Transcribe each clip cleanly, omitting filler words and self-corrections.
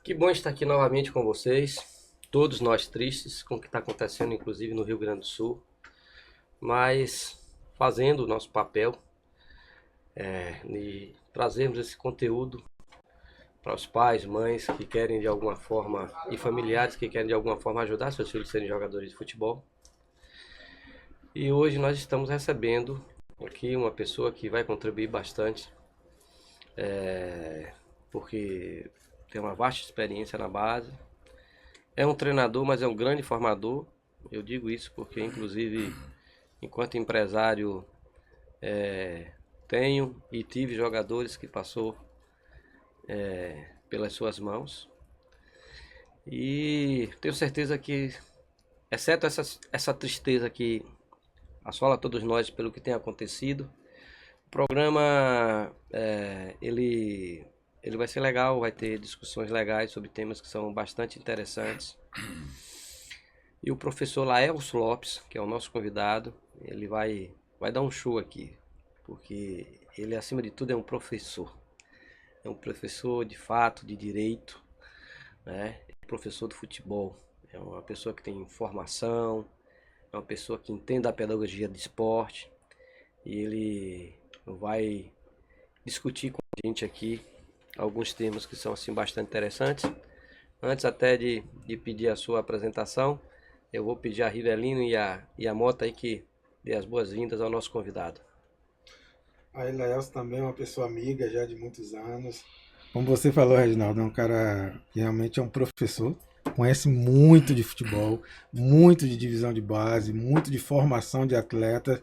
Que bom estar aqui novamente com vocês, todos nós tristes com o que está acontecendo, inclusive no Rio Grande do Sul, mas fazendo o nosso papel de trazermos esse conteúdo para os pais, mães que querem de alguma forma e familiares que querem de alguma forma ajudar seus filhos a serem jogadores de futebol. E hoje nós estamos recebendo aqui uma pessoa que vai contribuir bastante, porque tem uma vasta experiência na base. É um treinador, mas é um grande formador. Eu digo isso porque, inclusive, enquanto empresário, tenho e tive jogadores que passou pelas suas mãos. E tenho certeza que, exceto essa tristeza que assola todos nós pelo que tem acontecido, o programa ele vai ser legal, vai ter discussões legais sobre temas que são bastante interessantes. E o professor Laelso Lopes, que é o nosso convidado, ele vai dar um show aqui, porque ele, acima de tudo, é um professor. É um professor de fato, de direito, né? É professor de futebol. É uma pessoa que tem formação, é uma pessoa que entende a pedagogia de esporte. E ele vai discutir com a gente aqui alguns temas que são assim bastante interessantes. Antes até de pedir a sua apresentação, eu vou pedir a Rivelino e a Mota aí que dê as boas-vindas ao nosso convidado. A Ilaelso também é uma pessoa amiga já de muitos anos. Como você falou, Reginaldo, é um cara que realmente é um professor, conhece muito de futebol, muito de divisão de base, muito de formação de atletas.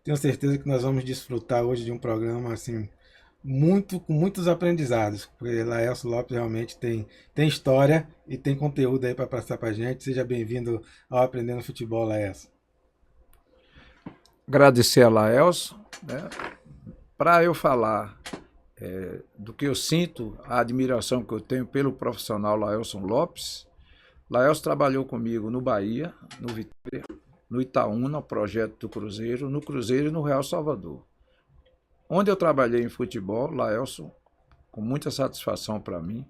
Tenho certeza que nós vamos desfrutar hoje de um programa assim muito com muitos aprendizados, porque Laelso Lopes realmente tem história e tem conteúdo aí para passar para a gente. Seja bem-vindo ao Aprendendo Futebol, Laelso. Agradecer a Laelso, né? Para eu falar do que eu sinto, a admiração que eu tenho pelo profissional Laelson Lopes. Laelso trabalhou comigo no Bahia, no Vitória, no Itaúna, no projeto do Cruzeiro, no Cruzeiro e no Real Salvador. Onde eu trabalhei em futebol, Laelson, com muita satisfação para mim,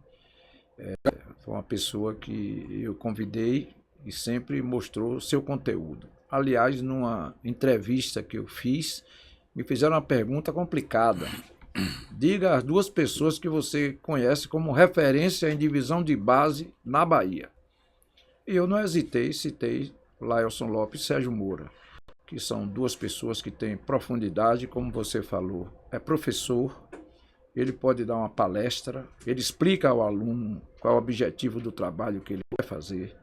foi uma pessoa que eu convidei e sempre mostrou seu conteúdo. Aliás, numa entrevista que eu fiz, me fizeram uma pergunta complicada. Diga as duas pessoas que você conhece como referência em divisão de base na Bahia. E eu não hesitei, citei Laelson Lopes e Sérgio Moura, que são duas pessoas que têm profundidade, como você falou. É professor, ele pode dar uma palestra, ele explica ao aluno qual é o objetivo do trabalho que ele vai fazer.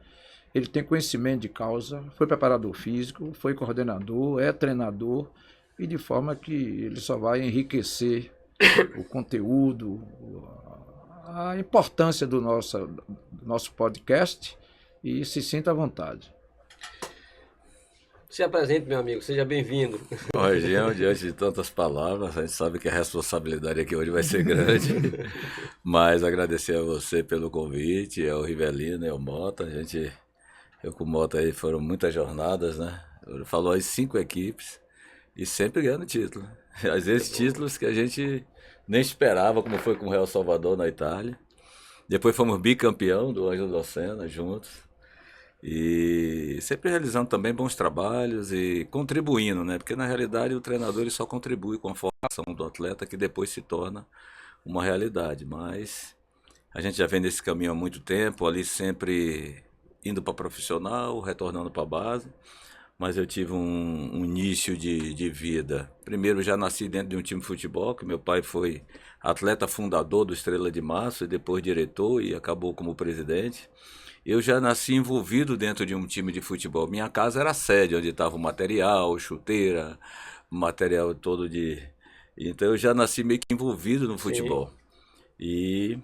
Ele tem conhecimento de causa, foi preparador físico, foi coordenador, é treinador, e de forma que ele só vai enriquecer o conteúdo, a importância do nosso podcast, e se sinta à vontade. Se apresente, meu amigo, seja bem-vindo. Bom, Região, diante de tantas palavras, a gente sabe que a responsabilidade aqui hoje vai ser grande, mas agradecer a você pelo convite, ao Rivelino e ao Mota. Eu com o Mota aí foram muitas jornadas, né? Falou aí 5 equipes e sempre ganhando título. Às vezes títulos que a gente nem esperava, como foi com o Real Salvador na Itália. Depois fomos bicampeão do Ângelo Docena juntos. E sempre realizando também bons trabalhos e contribuindo, né? Porque na realidade o treinador ele só contribui com a formação do atleta que depois se torna uma realidade. Mas a gente já vem nesse caminho há muito tempo, ali sempre indo para profissional, retornando para a base. Mas eu tive um início de vida. Primeiro já nasci dentro de um time de futebol, que meu pai foi atleta fundador do Estrela de Março e depois diretor e acabou como presidente. Eu já nasci envolvido dentro de um time de futebol. Minha casa era a sede, onde estava o material, chuteira, o material todo de... Então eu já nasci meio que envolvido no Sim, futebol. E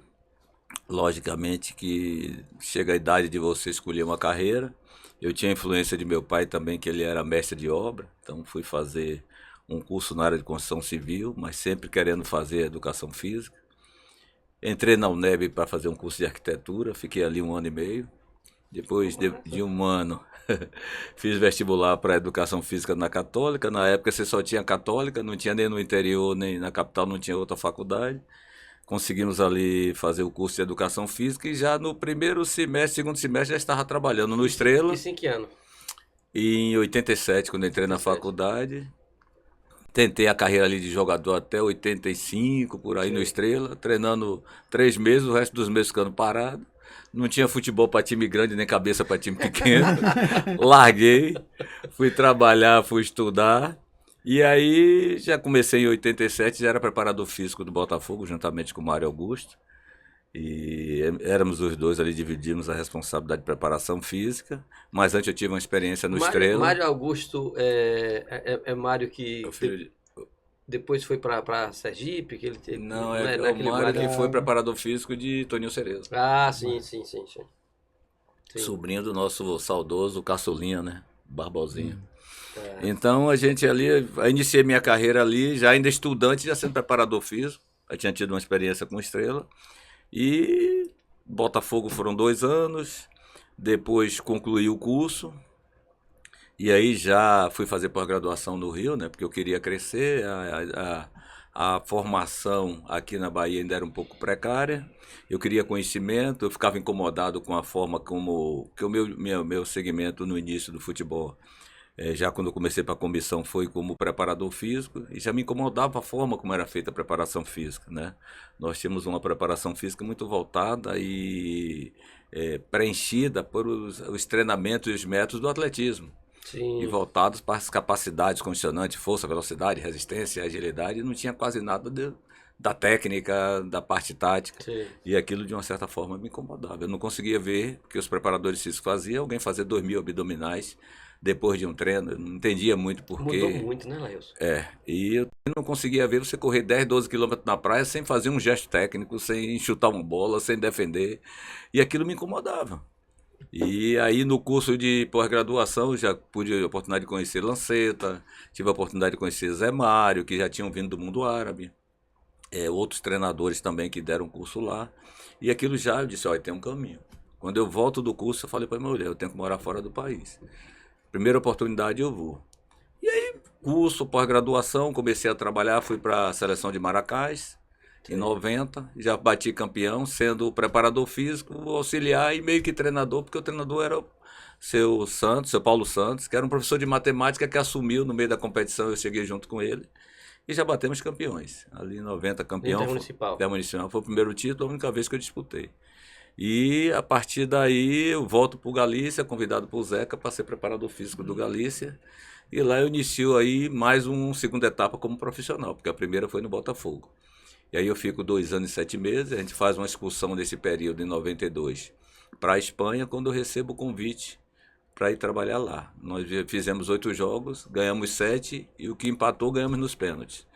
logicamente que chega a idade de você escolher uma carreira. Eu tinha a influência de meu pai também, que ele era mestre de obra. Então fui fazer um curso na área de construção civil, mas sempre querendo fazer educação física. Entrei na UNEB para fazer um curso de arquitetura, fiquei ali 1 ano e meio. Depois de 1 ano, fiz vestibular para educação física na Católica. Na época você só tinha Católica, não tinha nem no interior, nem na capital, não tinha outra faculdade. conseguimos ali fazer o curso de Educação Física e já no primeiro semestre, segundo semestre, já estava trabalhando no Estrela. Isso em que ano? E em 87, quando entrei na 87. faculdade, tentei a carreira ali de jogador até 85, por aí no Estrela, treinando 3 meses, o resto dos meses ficando parado. Não tinha futebol para time grande, nem cabeça para time pequeno. Larguei, fui trabalhar, fui estudar. E aí já comecei em 87, já era preparador físico do Botafogo, juntamente com o Mário Augusto. E éramos os dois ali, dividimos a responsabilidade de preparação física. Mas antes eu tive uma experiência no Estrela. Mário Augusto é Mário que Eu fui- depois foi para Sergipe, que ele teve. Não, é é o aquele Mário que Mário- foi preparador físico de Toninho Cerezo. Ah, sim. Sim. Sobrinho do nosso saudoso Caçulinha, né? Barbosinha. É. Então a gente ali, eu iniciei minha carreira ali, já ainda estudante, já sendo preparador físico. Eu tinha tido uma experiência com Estrela. E Botafogo foram 2 anos, depois concluí o curso. E aí já fui fazer pós-graduação no Rio, né? Porque eu queria crescer, a formação aqui na Bahia ainda era um pouco precária. Eu queria conhecimento, eu ficava incomodado com a forma como que o meu segmento no início do futebol, já quando eu comecei para a comissão, foi como preparador físico, e já me incomodava a forma como era feita a preparação física, né? Nós tínhamos uma preparação física muito voltada e preenchida por os treinamentos e os métodos do atletismo. Sim. E voltados para as capacidades condicionantes, força, velocidade, resistência, agilidade, e não tinha quase nada da técnica, da parte tática. Sim. E aquilo, de uma certa forma, me incomodava. Eu não conseguia ver o que os preparadores físicos faziam, alguém fazer 2.000 abdominais depois de um treino. Eu não entendia muito porquê. Mudou muito, né, Lailson? E eu não conseguia ver você correr 10, 12 quilômetros na praia sem fazer um gesto técnico, sem chutar uma bola, sem defender. E aquilo me incomodava. E aí no curso de pós-graduação já pude a oportunidade de conhecer Lanceta, tive a oportunidade de conhecer Zé Mário, que já tinham vindo do mundo árabe, outros treinadores também que deram curso lá. E aquilo já, eu disse, olha, tem um caminho. Quando eu volto do curso, eu falei para minha mulher, eu tenho que morar fora do país. Primeira oportunidade eu vou. E aí, curso, pós-graduação, comecei a trabalhar, fui para a seleção de Maracás, em 90, já bati campeão, sendo preparador físico, auxiliar e meio que treinador, porque o treinador era o seu Paulo Santos, que era um professor de matemática que assumiu no meio da competição, eu cheguei junto com ele, e já batemos campeões. Ali em 90, campeão. Intermunicipal. Intermunicipal. Foi o primeiro título, a única vez que eu disputei. E a partir daí eu volto para o Galícia, convidado por Zeca para ser preparador físico do Galícia. E lá eu inicio aí mais uma segunda etapa como profissional, porque a primeira foi no Botafogo. E aí eu fico 2 anos e 7 meses, a gente faz uma excursão nesse período, em 92, para a Espanha, quando eu recebo o convite para ir trabalhar lá. Nós fizemos 8 jogos, ganhamos 7 e o que empatou ganhamos nos pênaltis.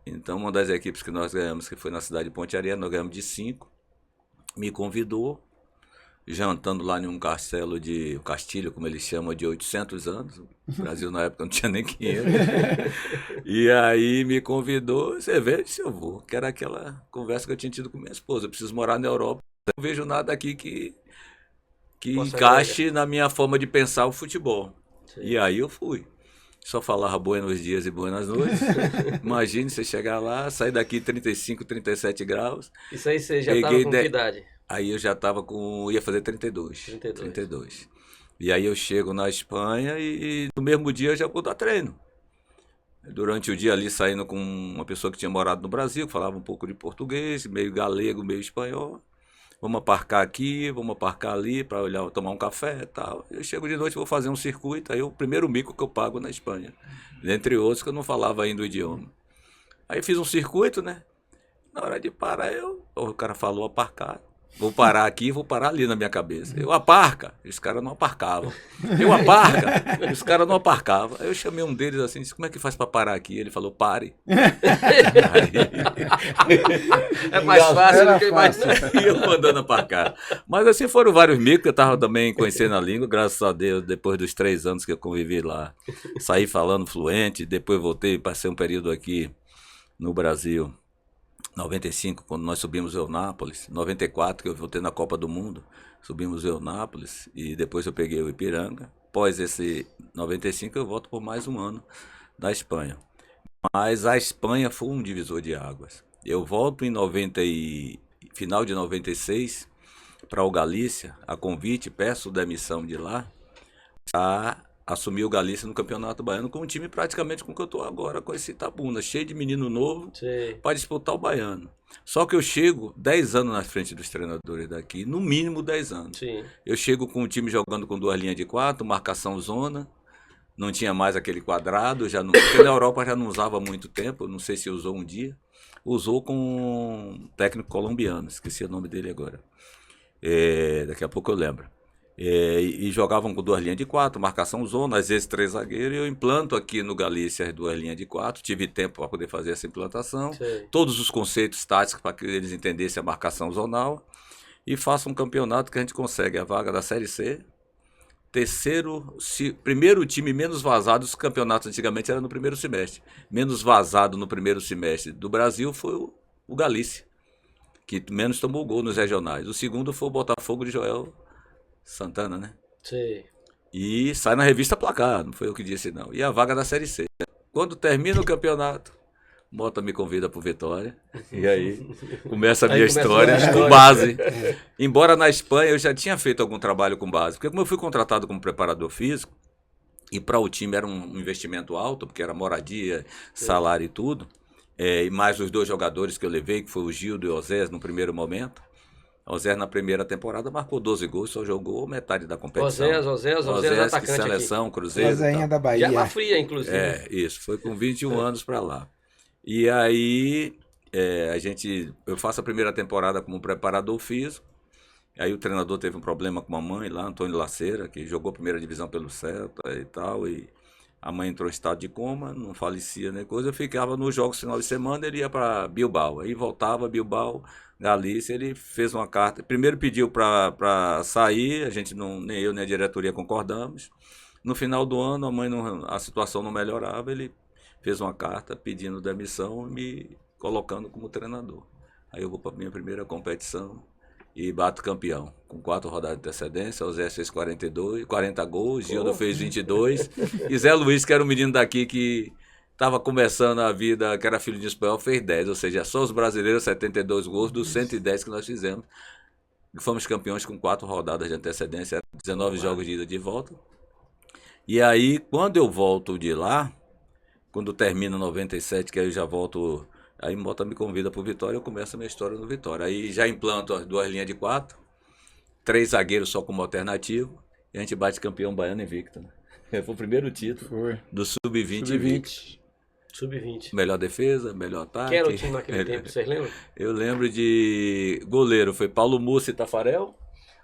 Então uma das equipes que nós ganhamos, que foi na cidade de Ponte Arena, nós ganhamos de 5, me convidou, jantando lá em um castilho, como eles chamam, de 800 anos. O Brasil na época não tinha nem 500. E aí me convidou, você vê, eu disse, eu vou. Que era aquela conversa que eu tinha tido com minha esposa. Eu preciso morar na Europa. Eu não vejo nada aqui que encaixe na minha forma de pensar o futebol. Sim. E aí eu fui. Só falava buenos dias e buenas noites. Imagine você chegar lá, sair daqui 35, 37 graus. Isso aí você já estava com que idade? Aí eu já estava ia fazer 32. E aí eu chego na Espanha e no mesmo dia eu já vou dar treino. Durante o dia ali saindo com uma pessoa que tinha morado no Brasil, que falava um pouco de português, meio galego, meio espanhol. Vamos aparcar aqui, vamos aparcar ali para olhar, tomar um café e tal. Eu chego de noite, vou fazer um circuito, aí é o primeiro mico que eu pago na Espanha. Dentre outros que eu não falava ainda o idioma. Aí fiz um circuito, né? Na hora de parar, o cara falou aparcar. Vou parar aqui, vou parar ali na minha cabeça. Eu aparca, os caras não aparcavam. Eu aparca, os caras não aparcavam. Aí eu chamei um deles assim, disse, como é que faz para parar aqui? Ele falou, pare. É mais fácil do que imaginar. E eu mandando aparcar. Mas assim foram vários micos, eu estava também conhecendo a língua, graças a Deus, depois dos 3 anos que eu convivi lá. Saí falando fluente, depois voltei, passei um período aqui no Brasil. 95, quando nós subimos o Eunápolis, 94, que eu voltei na Copa do Mundo, subimos o Eunápolis e depois eu peguei o Ipiranga. Após esse 95 eu volto por mais um ano da Espanha. Mas a Espanha foi um divisor de águas. Eu volto em final de 96 para o Galícia, a convite, peço demissão de lá, a assumir o Galícia no Campeonato Baiano com um time praticamente com o que eu estou agora, com esse Itabuna, cheio de menino novo para disputar o Baiano. Só que eu chego 10 anos na frente dos treinadores daqui, no mínimo 10 anos. Sim. Eu chego com o time jogando com 2 linhas de 4, marcação zona, não tinha mais aquele quadrado, já não, porque na Europa já não usava há muito tempo, não sei se usou um dia, usou com um técnico colombiano, esqueci o nome dele agora. Daqui a pouco eu lembro. E jogavam com 2 linhas de 4, marcação zona, às vezes 3 zagueiros, e eu implanto aqui no Galícia as 2 linhas de 4, tive tempo para poder fazer essa implantação, todos os conceitos táticos para que eles entendessem a marcação zonal, e faço um campeonato que a gente consegue a vaga da Série C, primeiro time menos vazado dos campeonatos antigamente era no primeiro semestre, menos vazado no primeiro semestre do Brasil foi o Galícia, que menos tomou gol nos regionais, o segundo foi o Botafogo de Joel Santana, né? Sim. E sai na revista Placar, não foi eu que disse não. E a vaga da Série C. Quando termina o campeonato, Mota me convida pro Vitória. E aí começa a minha história com base. Embora na Espanha eu já tinha feito algum trabalho com base. Porque como eu fui contratado como preparador físico, e para o time era um investimento alto, porque era moradia, salário e tudo. E mais os 2 jogadores que eu levei, que foi o Gildo e o Osés no primeiro momento. Osés na primeira temporada marcou 12 gols, só jogou metade da competição. Osés atacante seleção, aqui. Cruzeiro. Oséinha da Bahia. Guerra Fria, inclusive. Isso, foi com 21 anos para lá. E aí eu faço a primeira temporada como preparador físico. Aí o treinador teve um problema com a mãe lá, Antônio Laceira, que jogou a primeira divisão pelo Celta e tal, e a mãe entrou em estado de coma, não falecia nem coisa, eu ficava nos jogos final de semana, ele ia para Bilbao, aí voltava Bilbao, Galícia, ele fez uma carta, primeiro pediu para sair, a gente nem eu nem a diretoria concordamos, no final do ano a situação não melhorava, ele fez uma carta pedindo demissão e me colocando como treinador. Aí eu vou para a minha primeira competição e bato campeão, com 4 rodadas de antecedência, o Zé fez 40 gols, Gildo fez 22, e Zé Luiz, que era um menino daqui que estava começando a vida, que era filho de espanhol, fez 10, ou seja, só os brasileiros 72 gols dos 110 que nós fizemos. E fomos campeões com 4 rodadas de antecedência, 19 jogos de ida e de volta. E aí, quando eu volto de lá, quando termina 97, que aí eu já volto, aí Mota me convida para o Vitória, eu começo a minha história no Vitória. Aí já implanto as 2 linhas de 4, 3 zagueiros só como alternativo, e a gente bate campeão baiano invicto. Foi o primeiro título do Sub-20 invicto. Sub-20. Melhor defesa, melhor ataque. Quem era o time naquele tempo, vocês lembram? Eu lembro de goleiro, foi Paulo Mussi e Tafarel.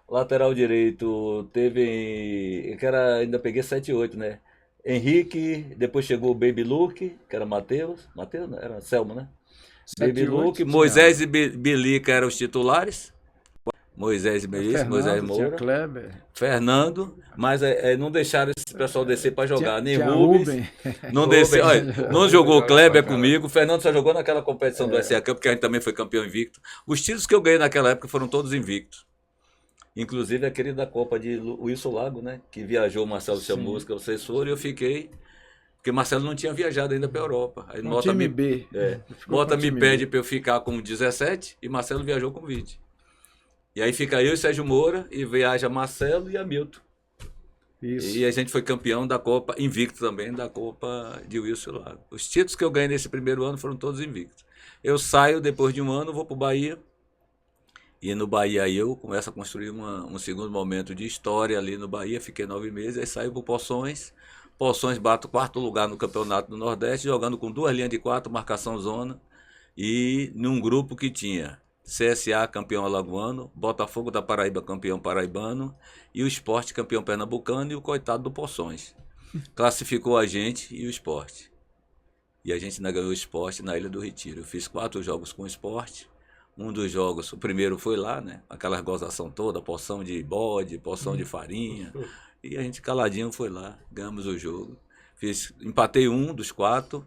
Lateral direito teve, que era, ainda peguei 7 e 8, né? Henrique, depois chegou o Baby Luke, que era Matheus, não, era Selma, né? Baby Luke, Moisés e Bilica eram os titulares. Moisés e Belício, Moisés Moura, Kleber, Fernando, mas não deixaram esse pessoal descer para jogar, nem tinha Rubens, não desceu, olha, não jogou Kleber comigo, o Fernando só jogou naquela competição do SA Cup, porque a gente também foi campeão invicto. Os títulos que eu ganhei naquela época foram todos invictos, inclusive aquele da Copa de Wilson Lago, né, que viajou o Marcelo Chamusca, vocês foram, e eu fiquei, porque Marcelo não tinha viajado ainda para a Europa. Aí Mota time B. Mota me pede para eu ficar com 17 e Marcelo viajou com 20. E aí fica eu e Sérgio Moura, e viaja Marcelo e Hamilton. Isso. E a gente foi campeão da Copa, invicto também, da Copa de Wilson Lago. Os títulos que eu ganhei nesse primeiro ano foram todos invictos. Eu saio depois de um ano, vou para o Bahia, e no Bahia aí eu começo a construir um segundo momento de história ali no Bahia, fiquei 9 meses, aí saio para o Poções. Poções bato 4º lugar no Campeonato do Nordeste, jogando com 2 linhas de 4, marcação zona, e num grupo que tinha CSA campeão alagoano, Botafogo da Paraíba campeão paraibano e o Sport campeão pernambucano e o coitado do Poções. Classificou a gente e o Sport. E a gente ainda ganhou o Sport na Ilha do Retiro. Eu fiz 4 jogos com o Sport. Um dos jogos, o primeiro foi lá, né? Aquela gozação toda, porção de bode, porção de farinha. E a gente caladinho foi lá, ganhamos o jogo. Empatei 1 dos 4.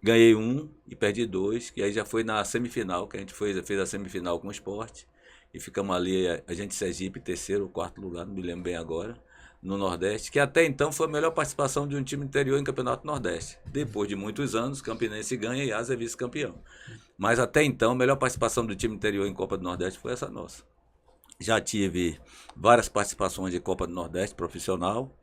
Ganhei 1 e perdi 2, que aí já foi na semifinal, que a gente fez a semifinal com o Sport. E ficamos ali, a gente Sergipe, 3º ou 4º lugar, não me lembro bem agora. no Nordeste, que até então foi a melhor participação de um time interior em Campeonato Nordeste. Depois de muitos anos, Campinense ganha e Asa é vice-campeão. Mas até então, a melhor participação do time interior em Copa do Nordeste foi essa nossa. Já tive várias participações de Copa do Nordeste profissional,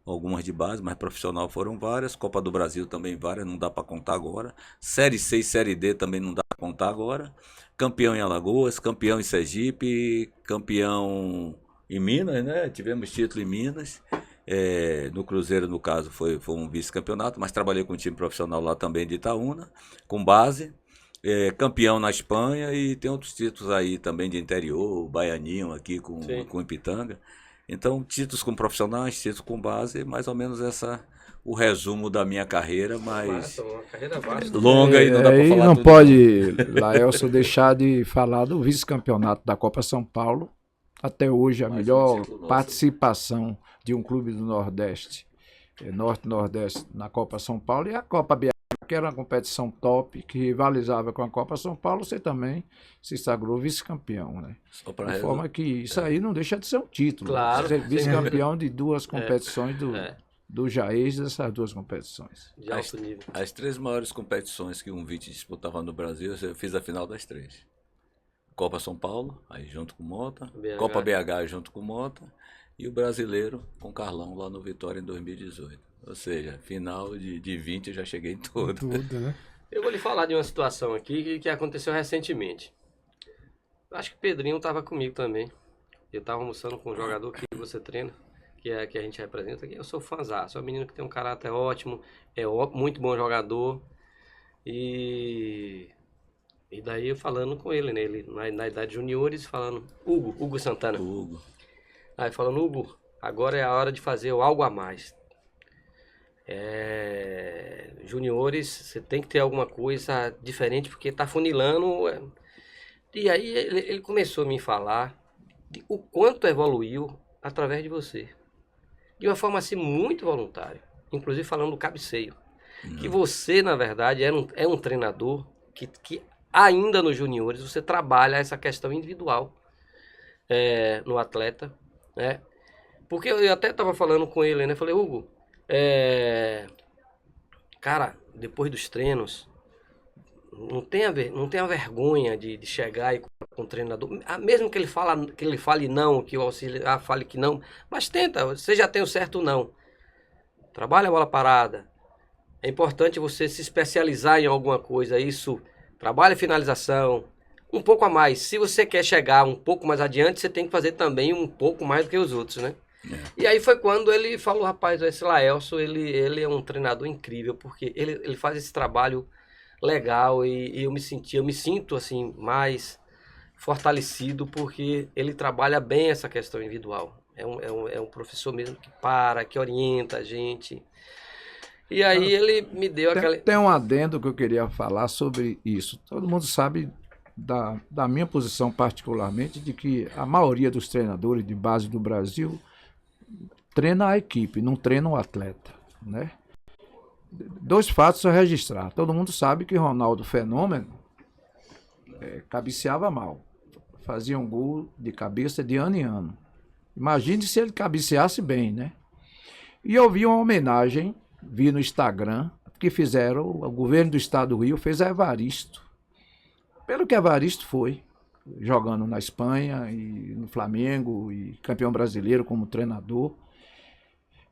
algumas de base, mas profissional foram várias. Copa do Brasil também várias, não dá para contar agora. Série C e Série D também não dá para contar agora. Campeão em Alagoas, campeão em Sergipe, campeão em Minas, né? Tivemos título em Minas. No Cruzeiro, no caso, foi um vice-campeonato, mas trabalhei com um time profissional lá também de Itaúna, com base. Campeão na Espanha e tem outros títulos aí também de interior, o Baianinho aqui com Ipitanga. Então, títulos com profissionais, títulos com base, mais ou menos o resumo da minha carreira, mas uma carreira vasta, longa e não dá para falar não tudo. pode, Laelson, deixar de falar do vice-campeonato da Copa São Paulo. Até hoje, a melhor participação de um clube do Nordeste, Norte-Nordeste, na Copa São Paulo, e a Copa BH, que era uma competição top, que rivalizava com a Copa São Paulo, você também se sagrou vice-campeão, né? De forma que isso aí não deixa de ser um título. Claro. Ser vice-campeão de duas competições do Jaez, dessas duas competições. De alto nível. As 3 maiores competições que um VIT disputava no Brasil, eu fiz a final das 3. Copa São Paulo, aí junto com Mota, Copa BH junto com Mota, e o Brasileiro com Carlão lá no Vitória em 2018. Ou seja, final de 20 eu já cheguei em tudo. Né? Eu vou lhe falar de uma situação aqui que aconteceu recentemente. Acho que o Pedrinho estava comigo também. Eu estava almoçando com um jogador que você treina, que a gente representa aqui. Eu sou fãzaço, é um menino que tem um caráter ótimo, muito bom jogador. E daí eu falando com ele, né? Ele na idade juniores, falando, Hugo Santana. Aí falando, Hugo, agora é a hora de fazer o algo a mais. Juniores, você tem que ter alguma coisa diferente, porque tá funilando. E aí ele começou a me falar de o quanto evoluiu através de você. De uma forma assim muito voluntária. Inclusive falando do cabeceio. Que você, na verdade, é um treinador que ainda nos juniores você trabalha essa questão individual no atleta, né? Porque eu até estava falando com ele, né? Falei, Hugo, cara, depois dos treinos, não tenha vergonha de chegar e com o treinador, mesmo que ele fale não, que o auxiliar fale que não, mas tenta, você já tem o certo não. Trabalha a bola parada. É importante você se especializar em alguma coisa, isso, trabalha a finalização, um pouco a mais. Se você quer chegar um pouco mais adiante, você tem que fazer também um pouco mais do que os outros, né? E aí foi quando ele falou, rapaz, esse Laelson, ele é um treinador incrível, porque ele faz esse trabalho legal e eu me sinto assim, mais fortalecido, porque ele trabalha bem essa questão individual. É um professor mesmo que orienta a gente. E aí ele me deu aquela... Tem um adendo que eu queria falar sobre isso. Todo mundo sabe da minha posição particularmente, de que a maioria dos treinadores de base do Brasil treina a equipe, não treina o atleta, né? 2 fatos a registrar. Todo mundo sabe que Ronaldo Fenômeno cabeceava mal. Fazia um gol de cabeça de ano em ano. Imagine se ele cabeceasse bem, né? E eu vi uma homenagem, vi no Instagram, que fizeram, o governo do estado do Rio fez a Evaristo. Pelo que Evaristo foi, jogando na Espanha e no Flamengo, e campeão brasileiro como treinador.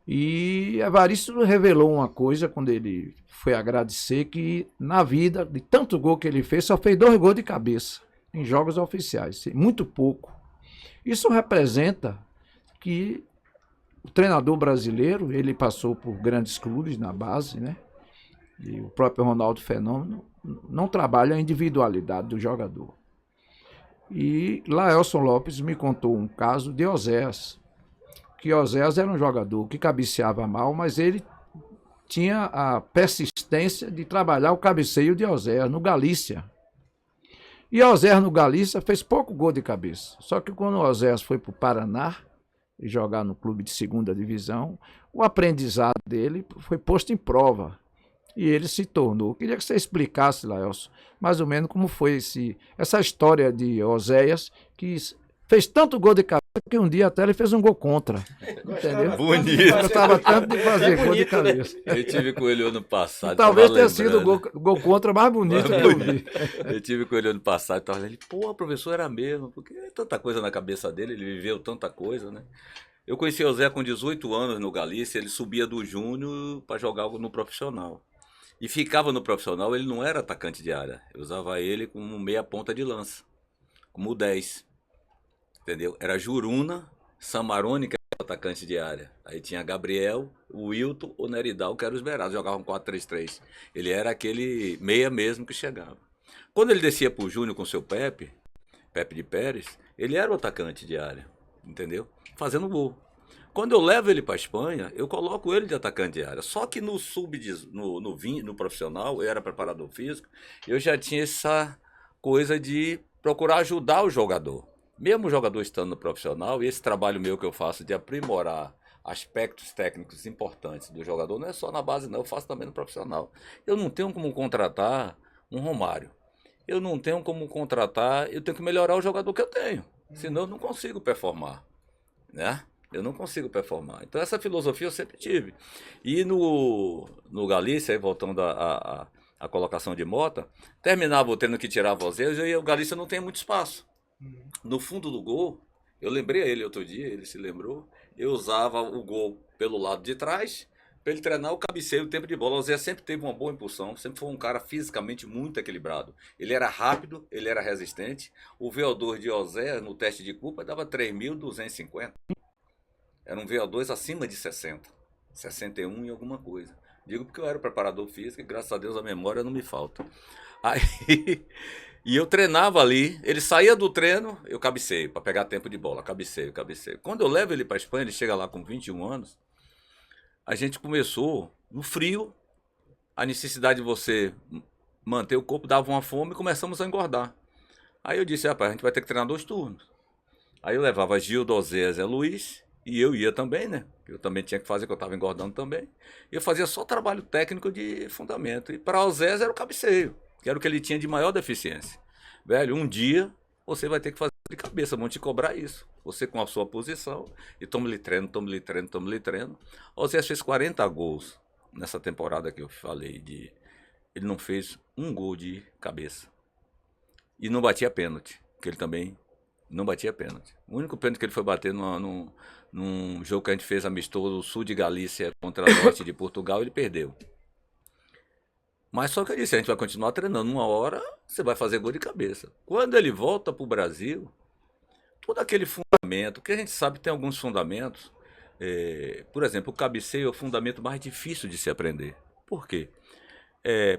E Evaristo revelou uma coisa quando ele foi agradecer, que na vida, de tanto gol que ele fez, só fez 2 gols de cabeça em jogos oficiais, muito pouco. Isso representa que o treinador brasileiro, ele passou por grandes clubes na base, né? E o próprio Ronaldo Fenômeno não trabalha a individualidade do jogador. E Laelson Lopes me contou um caso de Oséias, que Oséias era um jogador que cabeceava mal, mas ele tinha a persistência de trabalhar o cabeceio de Oséias no Galícia. E Oséias no Galícia fez pouco gol de cabeça. Só que quando Oséias foi para o Paraná e jogar no clube de 2ª divisão, o aprendizado dele foi posto em prova. E ele se tornou. Queria que você explicasse, Laelson, mais ou menos como foi essa história de Oséias, que fez tanto gol de cabeça que um dia até ele fez um gol contra. Entendeu? Bonito. Eu gostava tanto de fazer gol de bonito, né? cabeça. Eu tive com ele ano passado. Talvez tava tenha sido o lembrando. gol contra mais bonito que eu vi. Eu tive com ele ano passado, tava ele, pô, professor, era mesmo, porque é tanta coisa na cabeça dele, ele viveu tanta coisa, né? Eu conheci o Zé com 18 anos no Galícia, ele subia do júnior para jogar no profissional. E ficava no profissional, ele não era atacante de área. Eu usava ele como meia ponta de lança, como 10. Entendeu? Era Juruna, Samarone, que era o atacante de área. Aí tinha Gabriel, o Wilton, o Neridal, que eram os beirados, jogavam 4-3-3. Ele era aquele meia mesmo que chegava. Quando ele descia pro Júnior com o seu Pepe de Pérez, ele era o atacante de área, entendeu? Fazendo gol. Quando eu levo ele para Espanha, eu coloco ele de atacante de área. Só que no profissional, eu era preparador físico, eu já tinha essa coisa de procurar ajudar o jogador. Mesmo o jogador estando no profissional, e esse trabalho meu que eu faço de aprimorar aspectos técnicos importantes do jogador, não é só na base não, eu faço também no profissional. Eu não tenho como contratar um Romário. Eu não tenho como contratar, eu tenho que melhorar o jogador que eu tenho. Senão eu não consigo performar, né? Eu não consigo performar. Então essa filosofia eu sempre tive. E no Galícia, aí voltando à colocação de Mota, terminava o treino que tirava os erros e o Galícia não tem muito espaço. No fundo do gol, eu lembrei a ele outro dia, ele se lembrou, eu usava o gol pelo lado de trás, para ele treinar o cabeceio, o tempo de bola. O Zé sempre teve uma boa impulsão, sempre foi um cara fisicamente muito equilibrado. Ele era rápido, ele era resistente. O VO2 de Ozé no teste de culpa dava 3.250. Era um VO2 acima de 60, 61 e alguma coisa. Digo porque eu era preparador físico e graças a Deus a memória não me falta. Aí, e eu treinava ali, ele saía do treino, eu cabeceio, para pegar tempo de bola, cabeceio. Quando eu levo ele para a Espanha, ele chega lá com 21 anos, a gente começou, no frio, a necessidade de você manter o corpo dava uma fome e começamos a engordar. Aí eu disse, rapaz, a gente vai ter que treinar 2 turnos. Aí eu levava Gil, Dozé, Zé Luiz, e eu ia também, né? Eu também tinha que fazer, que eu estava engordando também. E eu fazia só trabalho técnico de fundamento. E para o Zé era o cabeceio, que era o que ele tinha de maior deficiência. Velho, um dia você vai ter que fazer de cabeça, vão te cobrar isso. Você com a sua posição, e tome-lhe treino. O Zé fez 40 gols nessa temporada que eu falei. Ele não fez um gol de cabeça. E não batia pênalti, que ele também não batia pênalti. O único pênalti que ele foi bater num jogo que a gente fez amistoso, Sul de Galícia contra o Norte de Portugal, ele perdeu. Mas só que eu disse, a gente vai continuar treinando. Uma hora você vai fazer gol de cabeça. Quando ele volta para o Brasil, todo aquele fundamento, que a gente sabe tem alguns fundamentos, por exemplo, o cabeceio é o fundamento mais difícil de se aprender. Por quê?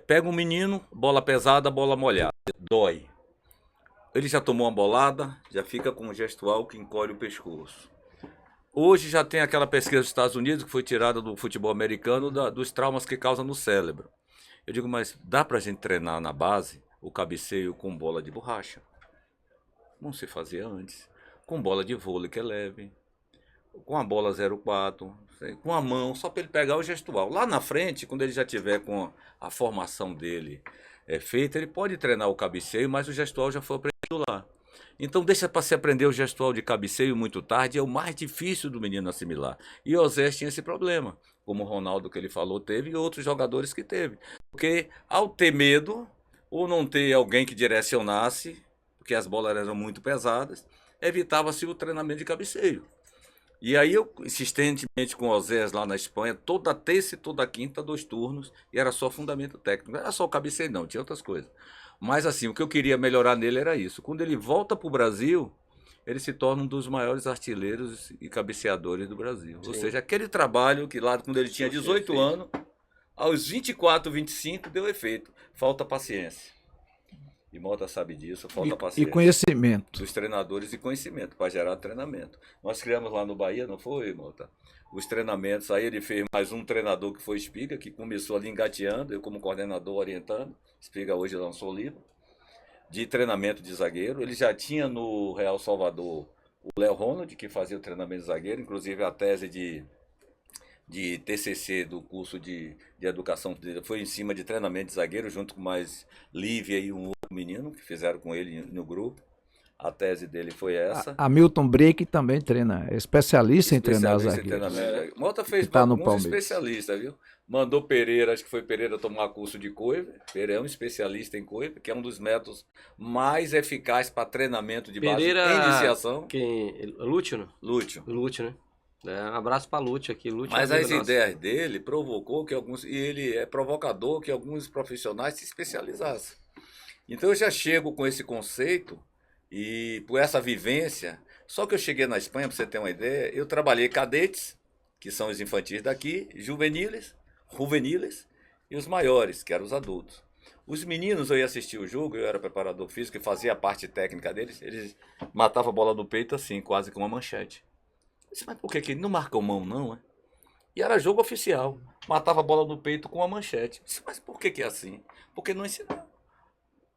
Pega um menino, bola pesada, bola molhada, dói. Ele já tomou uma bolada, já fica com um gestual que encolhe o pescoço. Hoje já tem aquela pesquisa dos Estados Unidos que foi tirada do futebol americano dos traumas que causa no cérebro. Eu digo, mas dá pra gente treinar na base o cabeceio com bola de borracha? Como se fazia antes. Com bola de vôlei que é leve. Com a bola 0,4. Com a mão, só para ele pegar o gestual. Lá na frente, quando ele já tiver com a formação dele feita, ele pode treinar o cabeceio, mas o gestual já foi aprendido lá. Então deixa para se aprender o gestual de cabeceio muito tarde, é o mais difícil do menino assimilar. E o Osés tinha esse problema, como o Ronaldo que ele falou teve e outros jogadores que teve. Porque ao ter medo, ou não ter alguém que direcionasse, porque as bolas eram muito pesadas, evitava-se o treinamento de cabeceio. E aí eu, insistentemente com o Osés lá na Espanha, toda terça e toda quinta, 2 turnos, e era só fundamento técnico. Não era só o cabeceio não, tinha outras coisas. Mas assim, o que eu queria melhorar nele era isso. Quando ele volta para o Brasil, ele se torna um dos maiores artilheiros e cabeceadores do Brasil. Sim. Ou seja, aquele trabalho que lá quando ele tinha 18 anos, aos 24, 25, deu efeito. Falta paciência. E Mota sabe disso, falta paciência. E conhecimento. Dos treinadores e conhecimento, para gerar treinamento. Nós criamos lá no Bahia, não foi, Mota? Os treinamentos, aí ele fez mais um treinador que foi Espiga, que começou ali engateando, eu como coordenador orientando. Espiga hoje lançou o livro de treinamento de zagueiro. Ele já tinha no Real Salvador o Léo Ronald, que fazia o treinamento de zagueiro, inclusive a tese de TCC do curso de educação foi em cima de treinamento de zagueiro, junto com mais Lívia e um outro menino que fizeram com ele no grupo. A tese dele foi essa. Hamilton Break também treina, é especialista em treinar Especialista em zagueiros. treinamento. Mota fez Que tá no alguns Palmeiras. especialistas, viu? Mandou Pereira, acho que foi Pereira tomar curso de coifa. Pereira é um especialista em coifa, que é um dos métodos mais eficazes para treinamento de base Pereira, e iniciação. quem? Lúcio, né? Lúcio. Lúcio, né? Um abraço pra Lúcio aqui. Lúcio Mas é amigo as nosso. ideias dele provocou que alguns, e ele é provocador que alguns profissionais se especializassem. Então eu já chego com esse conceito e por essa vivência. Só que eu cheguei na Espanha, para você ter uma ideia, eu trabalhei cadetes, que são os infantis daqui, juveniles e os maiores, que eram os adultos. Os meninos, eu ia assistir o jogo, eu era preparador físico e fazia a parte técnica deles, eles matavam a bola no peito assim, quase com uma manchete. Eu disse, mas por que não marcam mão não, é? E era jogo oficial, matava a bola no peito com uma manchete. Eu disse, mas por que é assim? Porque não ensinaram.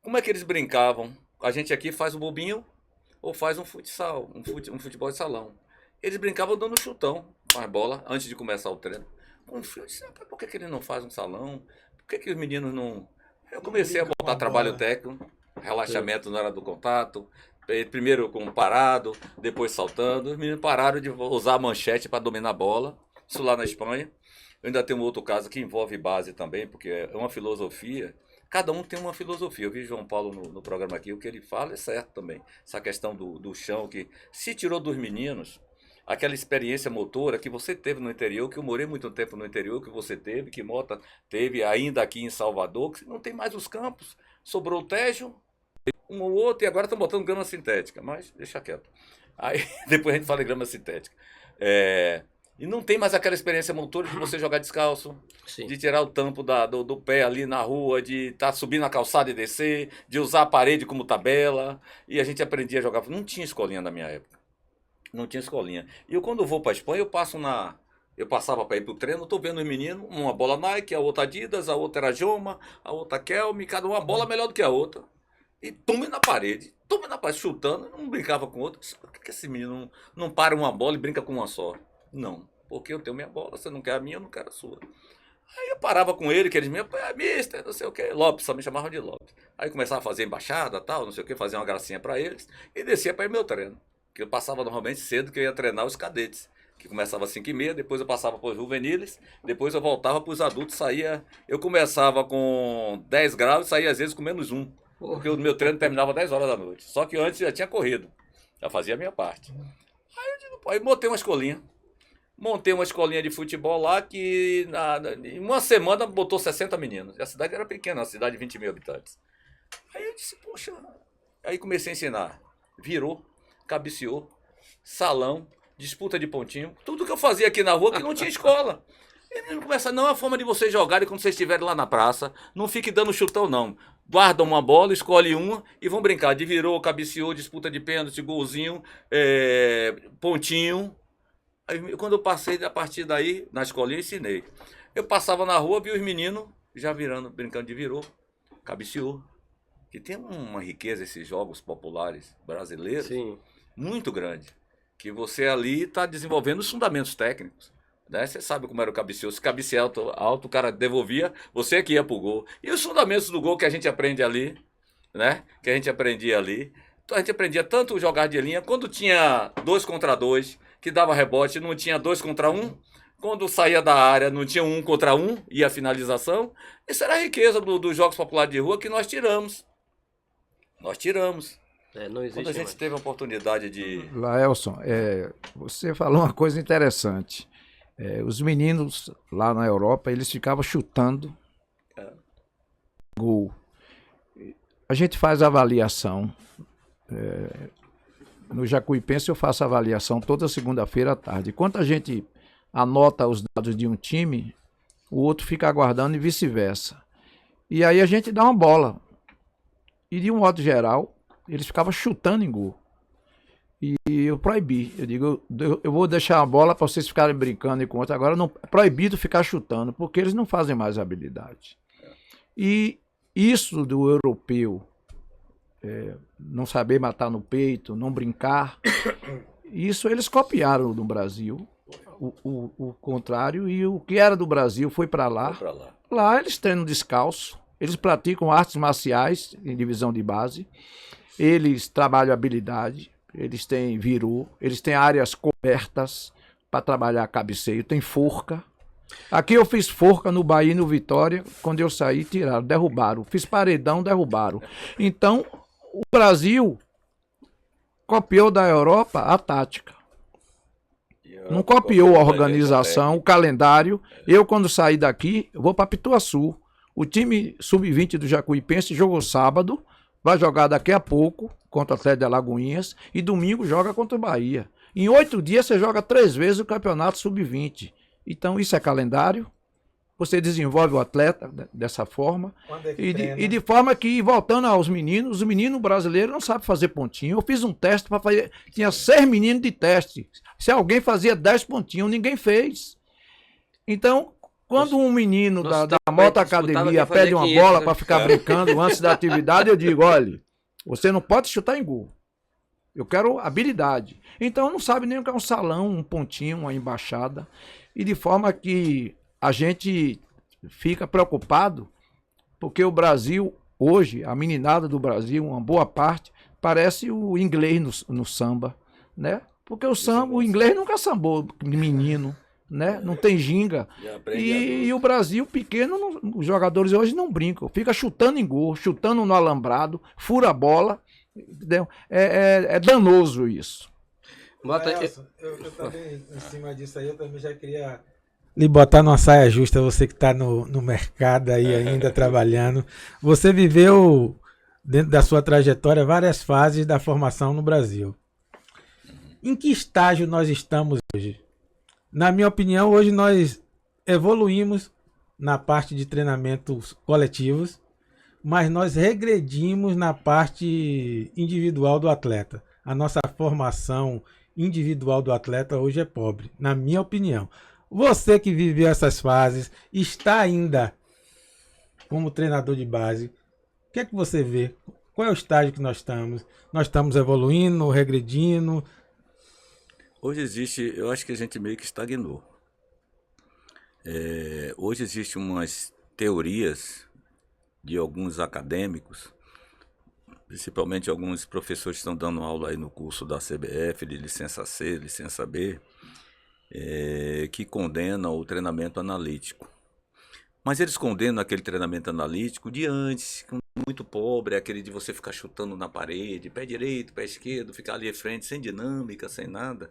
Como é que eles brincavam? A gente aqui faz o bobinho ou faz um futsal, um futebol de salão. Eles brincavam dando chutão com a bola antes de começar o treino. Com o fio, eu disse, por que ele não faz um salão? Por que os meninos não... Eu comecei a botar trabalho técnico, relaxamento na hora do contato, primeiro com parado, depois saltando. Os meninos pararam de usar a manchete para dominar a bola, isso lá na Espanha. Eu ainda tenho um outro caso que envolve base também, porque é uma filosofia. Cada um tem uma filosofia. Eu vi João Paulo no programa aqui, o que ele fala é certo também. Essa questão do chão, que se tirou dos meninos aquela experiência motora que você teve no interior, que eu morei muito tempo no interior, que você teve, que Mota teve ainda aqui em Salvador, que não tem mais os campos. Sobrou o Tejo, um ou outro, e agora estão botando grama sintética, mas deixa quieto. Aí depois a gente fala em grama sintética. E não tem mais aquela experiência motora de você jogar descalço, Sim. de tirar o tampo do pé ali na rua, de estar subindo a calçada e descer, de usar a parede como tabela. E a gente aprendia a jogar. Não tinha escolinha na minha época. Não tinha escolinha. E eu, quando vou para a Espanha, eu passava para ir para o treino, estou vendo os meninos, uma bola Nike, a outra Adidas, a outra era Joma, a outra Kelme, cada uma bola melhor do que a outra. E tume na parede, chutando, não brincava com outra. Por que esse menino não para uma bola e brinca com uma só? Não, porque eu tenho minha bola, você não quer a minha, eu não quero a sua. Aí eu parava com ele, que eles me mister, não sei o que, Lopes, só me chamavam de Lopes. Aí começava a fazer embaixada, tal, não sei o que, fazia uma gracinha para eles e descia para ir meu treino. Que eu passava normalmente cedo, que eu ia treinar os cadetes, que começava às 5h30, depois eu passava para os juveniles, depois eu voltava para os adultos, eu começava com 10 graus e saía às vezes com -1, porque o meu treino terminava 10 horas da noite. Só que antes já tinha corrido, já fazia a minha parte. Aí montei uma escolinha de futebol lá que em uma semana botou 60 meninos. E a cidade era pequena, uma cidade de 20 mil habitantes. Aí eu disse, poxa, aí comecei a ensinar. Virou, cabeceou, salão, disputa de pontinho, tudo que eu fazia aqui na rua que não tinha escola. E o menino começa, não é a forma de vocês jogarem quando vocês estiverem lá na praça, não fique dando chutão não. Guardam uma bola, escolhe uma e vão brincar de virou, cabeceou, disputa de pênalti, golzinho, pontinho. Aí, quando eu passei a partir daí, na escolinha, eu ensinei. Eu passava na rua, vi os meninos já virando, brincando de virou, cabeceou. Que tem uma riqueza esses jogos populares brasileiros. Sim. Muito grande, que você ali está desenvolvendo os fundamentos técnicos, né? Você sabe como era o cabeceio, se cabecear alto, o cara devolvia, você é que ia pro gol. E os fundamentos do gol que a gente aprende ali, né? Que a gente aprendia ali. Então a gente aprendia tanto jogar de linha, quando tinha 2 contra 2, que dava rebote, não tinha 2 contra 1, quando saía da área não tinha 1 contra 1, e a finalização. Isso era a riqueza dos jogos populares de rua que nós tiramos. Não existe Quando a gente mais. teve a oportunidade de... Laelson, você falou uma coisa interessante. Os meninos lá na Europa, eles ficavam chutando gol. A gente faz avaliação. No Jacuipense eu faço avaliação toda segunda-feira à tarde. Quando a gente anota os dados de um time, o outro fica aguardando e vice-versa. E aí a gente dá uma bola. E de um modo geral, eles ficavam chutando em gol. E eu proibi. Eu digo, eu vou deixar a bola para vocês ficarem brincando e com outro. Agora não é proibido ficar chutando, porque eles não fazem mais habilidade. E isso do europeu, não saber matar no peito, não brincar, isso eles copiaram no Brasil. O contrário, e o que era do Brasil foi para lá. Lá eles treinam descalço, Eles praticam artes marciais em divisão de base, eles trabalham habilidade, eles têm viru, eles têm áreas cobertas para trabalhar cabeceio, tem forca. Aqui eu fiz forca no Bahia e no Vitória, quando eu saí, tiraram, derrubaram. Fiz paredão, derrubaram. Então, o Brasil copiou da Europa a tática. Não copiou a organização, o calendário. Eu, quando saí daqui, eu vou para Pituaçu. O time sub-20 do Jacuipense jogou sábado, vai jogar daqui a pouco contra o Atlético de Alagoinhas e domingo joga contra o Bahia. Em 8 dias você joga 3 vezes o campeonato sub-20. Então isso é calendário. Você desenvolve o atleta dessa forma. E de forma que, voltando aos meninos, os meninos brasileiros não sabem fazer pontinho. Eu fiz um teste para fazer. Tinha 6 meninos de teste. Se alguém fazia 10 pontinhos, ninguém fez. Então, quando um menino da Moto Academia pede uma bola para ficar brincando antes da atividade, eu digo: olha, você não pode chutar em gol. Eu quero habilidade. Então não sabe nem o que é um salão, um pontinho, uma embaixada. E de forma que a gente fica preocupado, porque o Brasil, hoje, a meninada do Brasil, uma boa parte, parece o inglês no samba, né? Porque o inglês nunca sambou menino, né? Não tem ginga. E o Brasil pequeno, os jogadores hoje não brincam. Fica chutando em gol, chutando no alambrado, fura a bola. Entendeu? É danoso isso. Eu também, em cima disso aí, eu também já queria lhe botar numa saia justa, você que está no mercado aí ainda trabalhando. Você viveu, dentro da sua trajetória, várias fases da formação no Brasil. Em que estágio nós estamos hoje? Na minha opinião, hoje nós evoluímos na parte de treinamentos coletivos, mas nós regredimos na parte individual do atleta. A nossa formação individual do atleta hoje é pobre, na minha opinião. Você que viveu essas fases, está ainda como treinador de base, o que é que você vê? Qual é o estágio que nós estamos? Nós estamos evoluindo, regredindo? Hoje existe, eu acho que a gente meio que estagnou. Hoje existem umas teorias de alguns acadêmicos, principalmente alguns professores que estão dando aula aí no curso da CBF, de licença C, licença B, que condenam o treinamento analítico. Mas eles condenam aquele treinamento analítico de antes, muito pobre, aquele de você ficar chutando na parede, pé direito, pé esquerdo, ficar ali à frente, sem dinâmica, sem nada.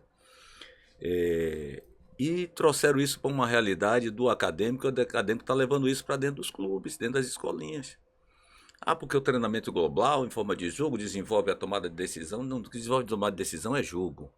E trouxeram isso para uma realidade do acadêmico, o acadêmico está levando isso para dentro dos clubes, dentro das escolinhas. Porque o treinamento global, em forma de jogo, desenvolve a tomada de decisão. Não, o que desenvolve a tomada de decisão é jogo.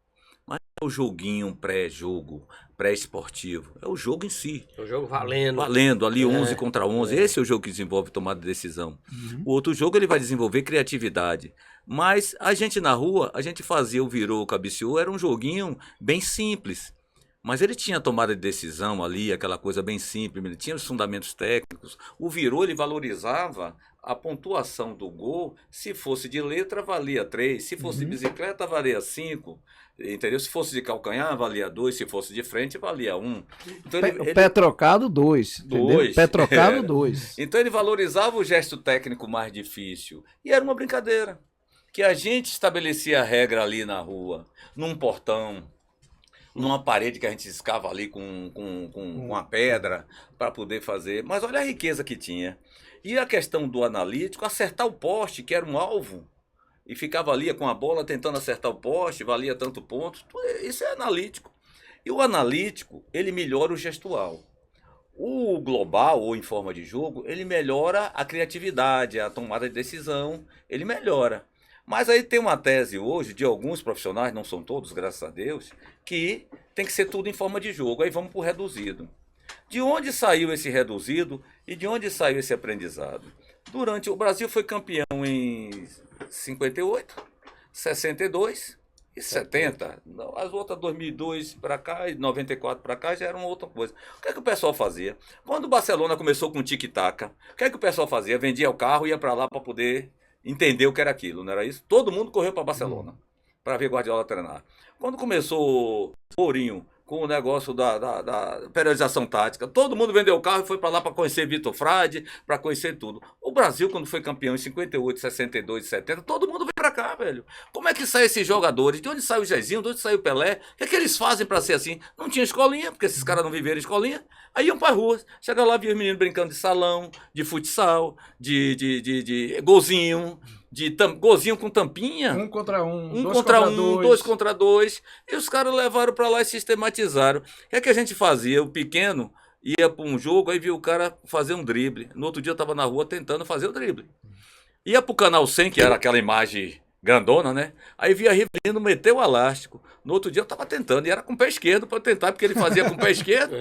Mas não é o joguinho pré-jogo, pré-esportivo. É o jogo em si. É o jogo valendo. Valendo, ali 11 contra 11. Esse é o jogo que desenvolve tomada de decisão. O outro jogo ele vai desenvolver criatividade. Mas a gente na rua, a gente fazia o virou, o cabeceou, era um joguinho bem simples. Mas ele tinha tomada de decisão ali, aquela coisa bem simples, ele tinha os fundamentos técnicos. O virou, ele valorizava a pontuação do gol. Se fosse de letra, valia 3. Se fosse de bicicleta, valia 5. Entendeu? Se fosse de calcanhar, valia 2. Se fosse de frente, valia 1. Então, pé trocado, 2. Pé trocado, 2. Então ele valorizava o gesto técnico mais difícil. E era uma brincadeira. Que a gente estabelecia a regra ali na rua, num portão, numa parede que a gente escava ali com uma pedra para poder fazer. Mas olha a riqueza que tinha. E a questão do analítico, acertar o poste, que era um alvo, e ficava ali com a bola tentando acertar o poste, valia tanto ponto. Isso é analítico. E o analítico, ele melhora o gestual. O global, ou em forma de jogo, ele melhora a criatividade, a tomada de decisão, ele melhora. Mas aí tem uma tese hoje de alguns profissionais, não são todos, graças a Deus, que tem que ser tudo em forma de jogo. Aí vamos para o reduzido. De onde saiu esse reduzido e de onde saiu esse aprendizado? O Brasil foi campeão em 58, 62 e 70. As outras 2002 para cá e 94 para cá já eram outra coisa. O que é que o pessoal fazia? Quando o Barcelona começou com o tic-tac, o que é que o pessoal fazia? Vendia o carro e ia para lá para poder entender o que era aquilo, não era isso? Todo mundo correu para Barcelona para ver Guardiola treinar. Quando começou o Mourinho com o negócio da periodização tática. Todo mundo vendeu o carro e foi para lá para conhecer Vitor Frade, para conhecer tudo. O Brasil, quando foi campeão em 58, 62, 70, todo mundo veio para cá, velho. Como é que saem esses jogadores? De onde sai o Jezinho? De onde sai o Pelé? O que é que eles fazem para ser assim? Não tinha escolinha, porque esses caras não viveram escolinha. Aí iam para rua. Chega lá, via os meninos brincando de salão, de futsal, de golzinho. Golzinho com tampinha. Um contra um, dois contra dois. E os caras levaram pra lá e sistematizaram. O que é que a gente fazia? O pequeno ia pra um jogo, aí via o cara fazer um drible. No outro dia eu tava na rua tentando fazer o drible. Ia pro canal 100, que era aquela imagem grandona, né? Aí via Rivelino meter o elástico. No outro dia eu tava tentando, e era com o pé esquerdo pra eu tentar, porque ele fazia com o pé esquerdo.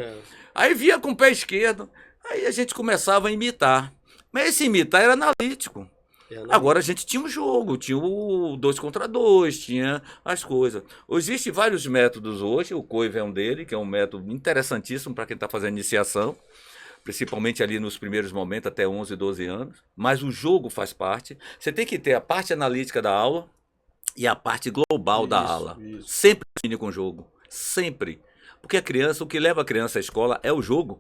Aí via com o pé esquerdo. Aí a gente começava a imitar. Mas esse imitar era analítico. Agora a gente tinha um jogo, tinha o 2 contra 2, tinha as coisas. Existem vários métodos hoje, o Coiva é um dele, que é um método interessantíssimo para quem está fazendo iniciação, principalmente ali nos primeiros momentos, até 11, 12 anos. Mas o jogo faz parte. Você tem que ter a parte analítica da aula e a parte global da aula. Sempre define com o jogo, sempre. Porque a criança, o que leva a criança à escola é o jogo.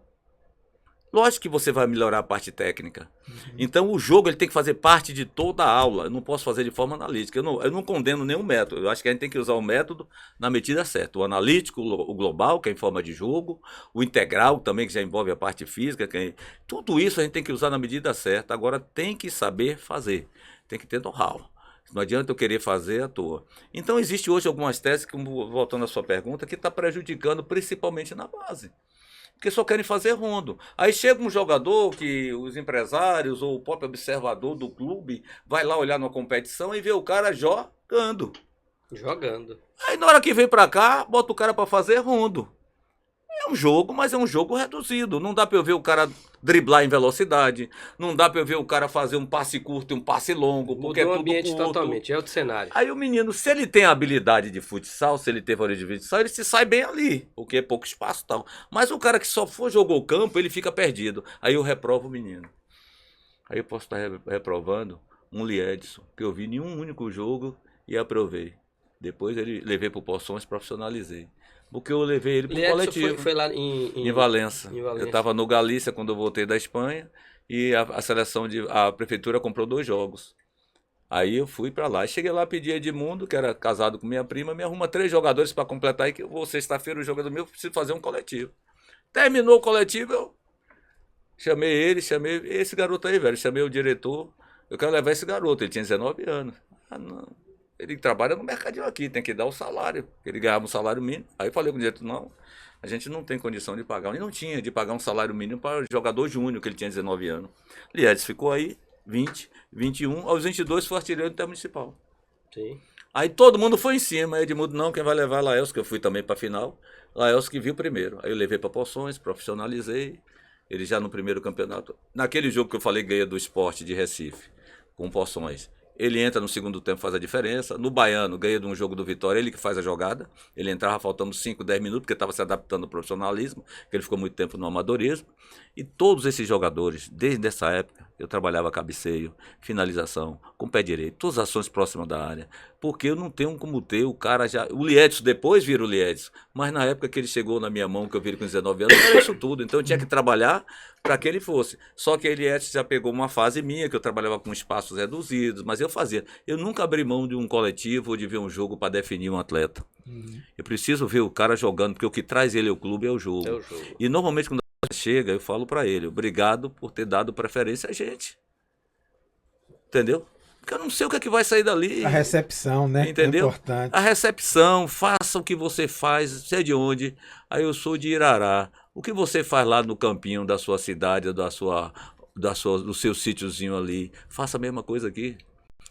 Lógico que você vai melhorar a parte técnica. Então o jogo ele tem que fazer parte de toda a aula. Eu não posso fazer de forma analítica. Eu não condeno nenhum método. Eu acho que a gente tem que usar o método na medida certa. O analítico, o global, que é em forma de jogo. O integral também, que já envolve a parte física. Tudo isso a gente tem que usar na medida certa. Agora tem que saber fazer. Tem que ter know-how. Não adianta eu querer fazer à toa. Então existe hoje algumas teses, voltando à sua pergunta, que está prejudicando principalmente na base. Porque só querem fazer rondo. Aí chega um jogador que os empresários ou o próprio observador do clube vai lá olhar numa competição e vê o cara jogando. Aí na hora que vem pra cá, bota o cara pra fazer rondo. É um jogo, mas é um jogo reduzido. Não dá pra eu ver o cara driblar em velocidade. Não dá pra eu ver o cara fazer um passe curto e um passe longo. Porque é Mudou o tudo ambiente curto. totalmente, é outro cenário. Aí o menino, se ele tem habilidade de futsal, se ele teve origem de futsal, ele se sai bem ali, porque é pouco espaço e tal. Mas o cara que só jogou o campo, ele fica perdido. Aí eu reprovo o menino. Aí eu posso estar reprovando um Liedson, que eu vi em um único jogo e aprovei. Depois ele levei para o Poções, profissionalizei. Porque eu levei ele para o coletivo. Foi lá em Valença. Em Valença. Eu estava no Galícia quando eu voltei da Espanha e a prefeitura comprou 2 jogos. Aí eu fui para lá. Cheguei lá, pedi Edmundo, que era casado com minha prima, me arruma 3 jogadores para completar aí, que eu vou sexta-feira o jogo é do meu, preciso fazer um coletivo. Terminou o coletivo, eu chamei esse garoto aí, velho. Chamei o diretor, eu quero levar esse garoto, ele tinha 19 anos. Ah, não. Ele trabalha no mercadinho aqui, tem que dar o salário. Ele ganhava um salário mínimo. Aí eu falei com o diretor, não, a gente não tem condição de pagar. Ele não tinha de pagar um salário mínimo para jogador júnior, que ele tinha 19 anos. Liedes ficou aí, 20, 21, aos 22 foi artilheiro do Intermunicipal. Sim. Aí todo mundo foi em cima. Aí Edmundo, não, quem vai levar é Laelso, que eu fui também para a final. Laelso que viu primeiro. Aí eu levei para Poções, profissionalizei. Ele já no primeiro campeonato. Naquele jogo que eu falei, ganha do Sport de Recife, com Poções. Ele entra no segundo tempo, faz a diferença. No Baiano, ganha de um jogo do Vitória, ele que faz a jogada. Ele entrava faltando 5, 10 minutos, porque estava se adaptando ao profissionalismo, porque ele ficou muito tempo no amadorismo. E todos esses jogadores, desde essa época, eu trabalhava cabeceio, finalização, com pé direito, todas as ações próximas da área. Porque eu não tenho como ter o cara já... O Liedson depois vira o Liedson, mas na época que ele chegou na minha mão, que eu vi ele com 19 anos, era isso tudo. Então eu tinha que trabalhar para que ele fosse. Só que ele já pegou uma fase minha, que eu trabalhava com espaços reduzidos, mas eu fazia. Eu nunca abri mão de um coletivo ou de ver um jogo para definir um atleta. Eu preciso ver o cara jogando, porque o que traz ele ao clube é o jogo. É o jogo. E normalmente quando chega, eu falo para ele, obrigado por ter dado preferência a gente. Entendeu? Porque eu não sei o que é que vai sair dali. A recepção, né? Entendeu? É importante. A recepção, faça o que você faz, você é de onde? Aí eu sou de Irará. O que você faz lá no campinho da sua cidade, do seu sítiozinho ali? Faça a mesma coisa aqui.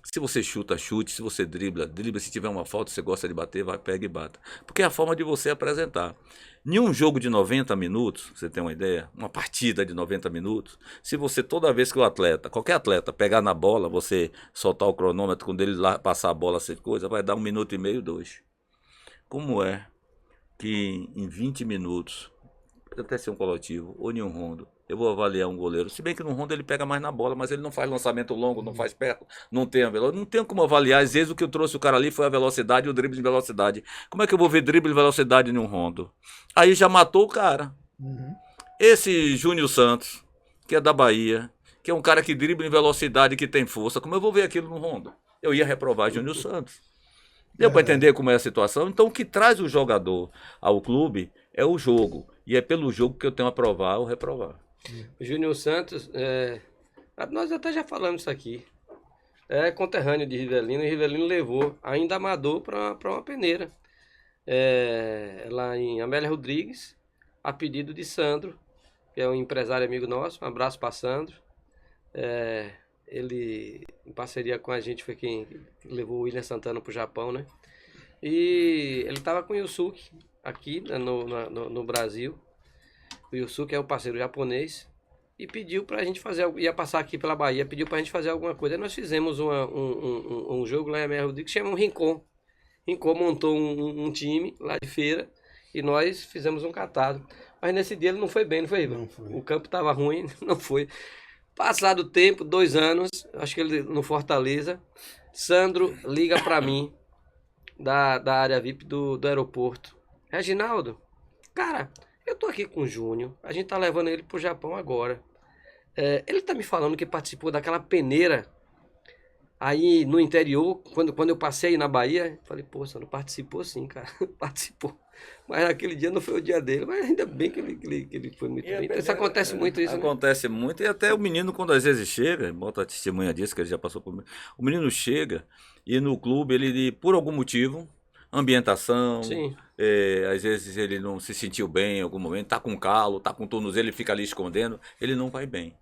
Se você chuta, chute. Se você dribla, dribla. Se tiver uma falta, você gosta de bater, vai, pega e bata. Porque é a forma de você apresentar. Em um jogo de 90 minutos, você tem uma ideia, uma partida de 90 minutos, se você toda vez que o atleta, qualquer atleta, pegar na bola, você soltar o cronômetro, quando ele lá passar a bola, essa coisa, vai dar 1 minuto e meio, 2. Como é que em 20 minutos, pode até ser um coletivo ou em um rondo, eu vou avaliar um goleiro. Se bem que no Honda ele pega mais na bola, mas ele não faz lançamento longo, não faz perto, não tem a velocidade. Não tem como avaliar. Às vezes o que eu trouxe o cara ali foi a velocidade e o drible de velocidade. Como é que eu vou ver drible de velocidade em um Honda? Aí já matou o cara. Uhum. Esse Júnior Santos, que é da Bahia, que é um cara que dribla em velocidade, que tem força, como eu vou ver aquilo no Honda? Eu ia reprovar Júnior Santos. Deu para entender como é a situação? Então, o que traz o jogador ao clube é o jogo. E é pelo jogo que eu tenho a aprovar ou reprovar. O Júnior Santos, nós até já falamos isso aqui. É conterrâneo de Rivelino, e Rivelino levou ainda amador para uma peneira. Lá em Amélia Rodrigues, a pedido de Sandro, que é um empresário amigo nosso. Um abraço para Sandro. Ele, em parceria com a gente, foi quem levou o William Santana para o Japão, né? E ele estava com o Yusuke aqui, né, no Brasil. O Yusuke é um parceiro japonês e pediu pra gente fazer, ia passar aqui pela Bahia, pediu pra gente fazer alguma coisa. Aí nós fizemos um jogo lá em Amélia Rodrigues que chama Rincon. Rincon montou um time lá de feira e nós fizemos um catado. Mas nesse dia ele não foi bem, não foi, Ivan? Não foi. O campo tava ruim, não foi. Passado o tempo, 2 anos, acho que ele no Fortaleza, Sandro liga pra mim da área VIP do aeroporto. Reginaldo, cara, eu tô aqui com o Júnior, a gente tá levando ele pro Japão agora. Ele tá me falando que participou daquela peneira aí no interior, quando eu passei na Bahia. Falei, pô, você não participou sim, cara, participou. Mas naquele dia não foi o dia dele, mas ainda bem que ele foi muito bem. Então, isso acontece muito, isso, né? Acontece muito, e até o menino, quando às vezes chega, bota a testemunha disso, que ele já passou por mim. O menino chega e no clube, ele, por algum motivo, ambientação, Sim. às vezes ele não se sentiu bem em algum momento, tá com calo, tá com tornozelo, ele fica ali escondendo, ele não vai bem.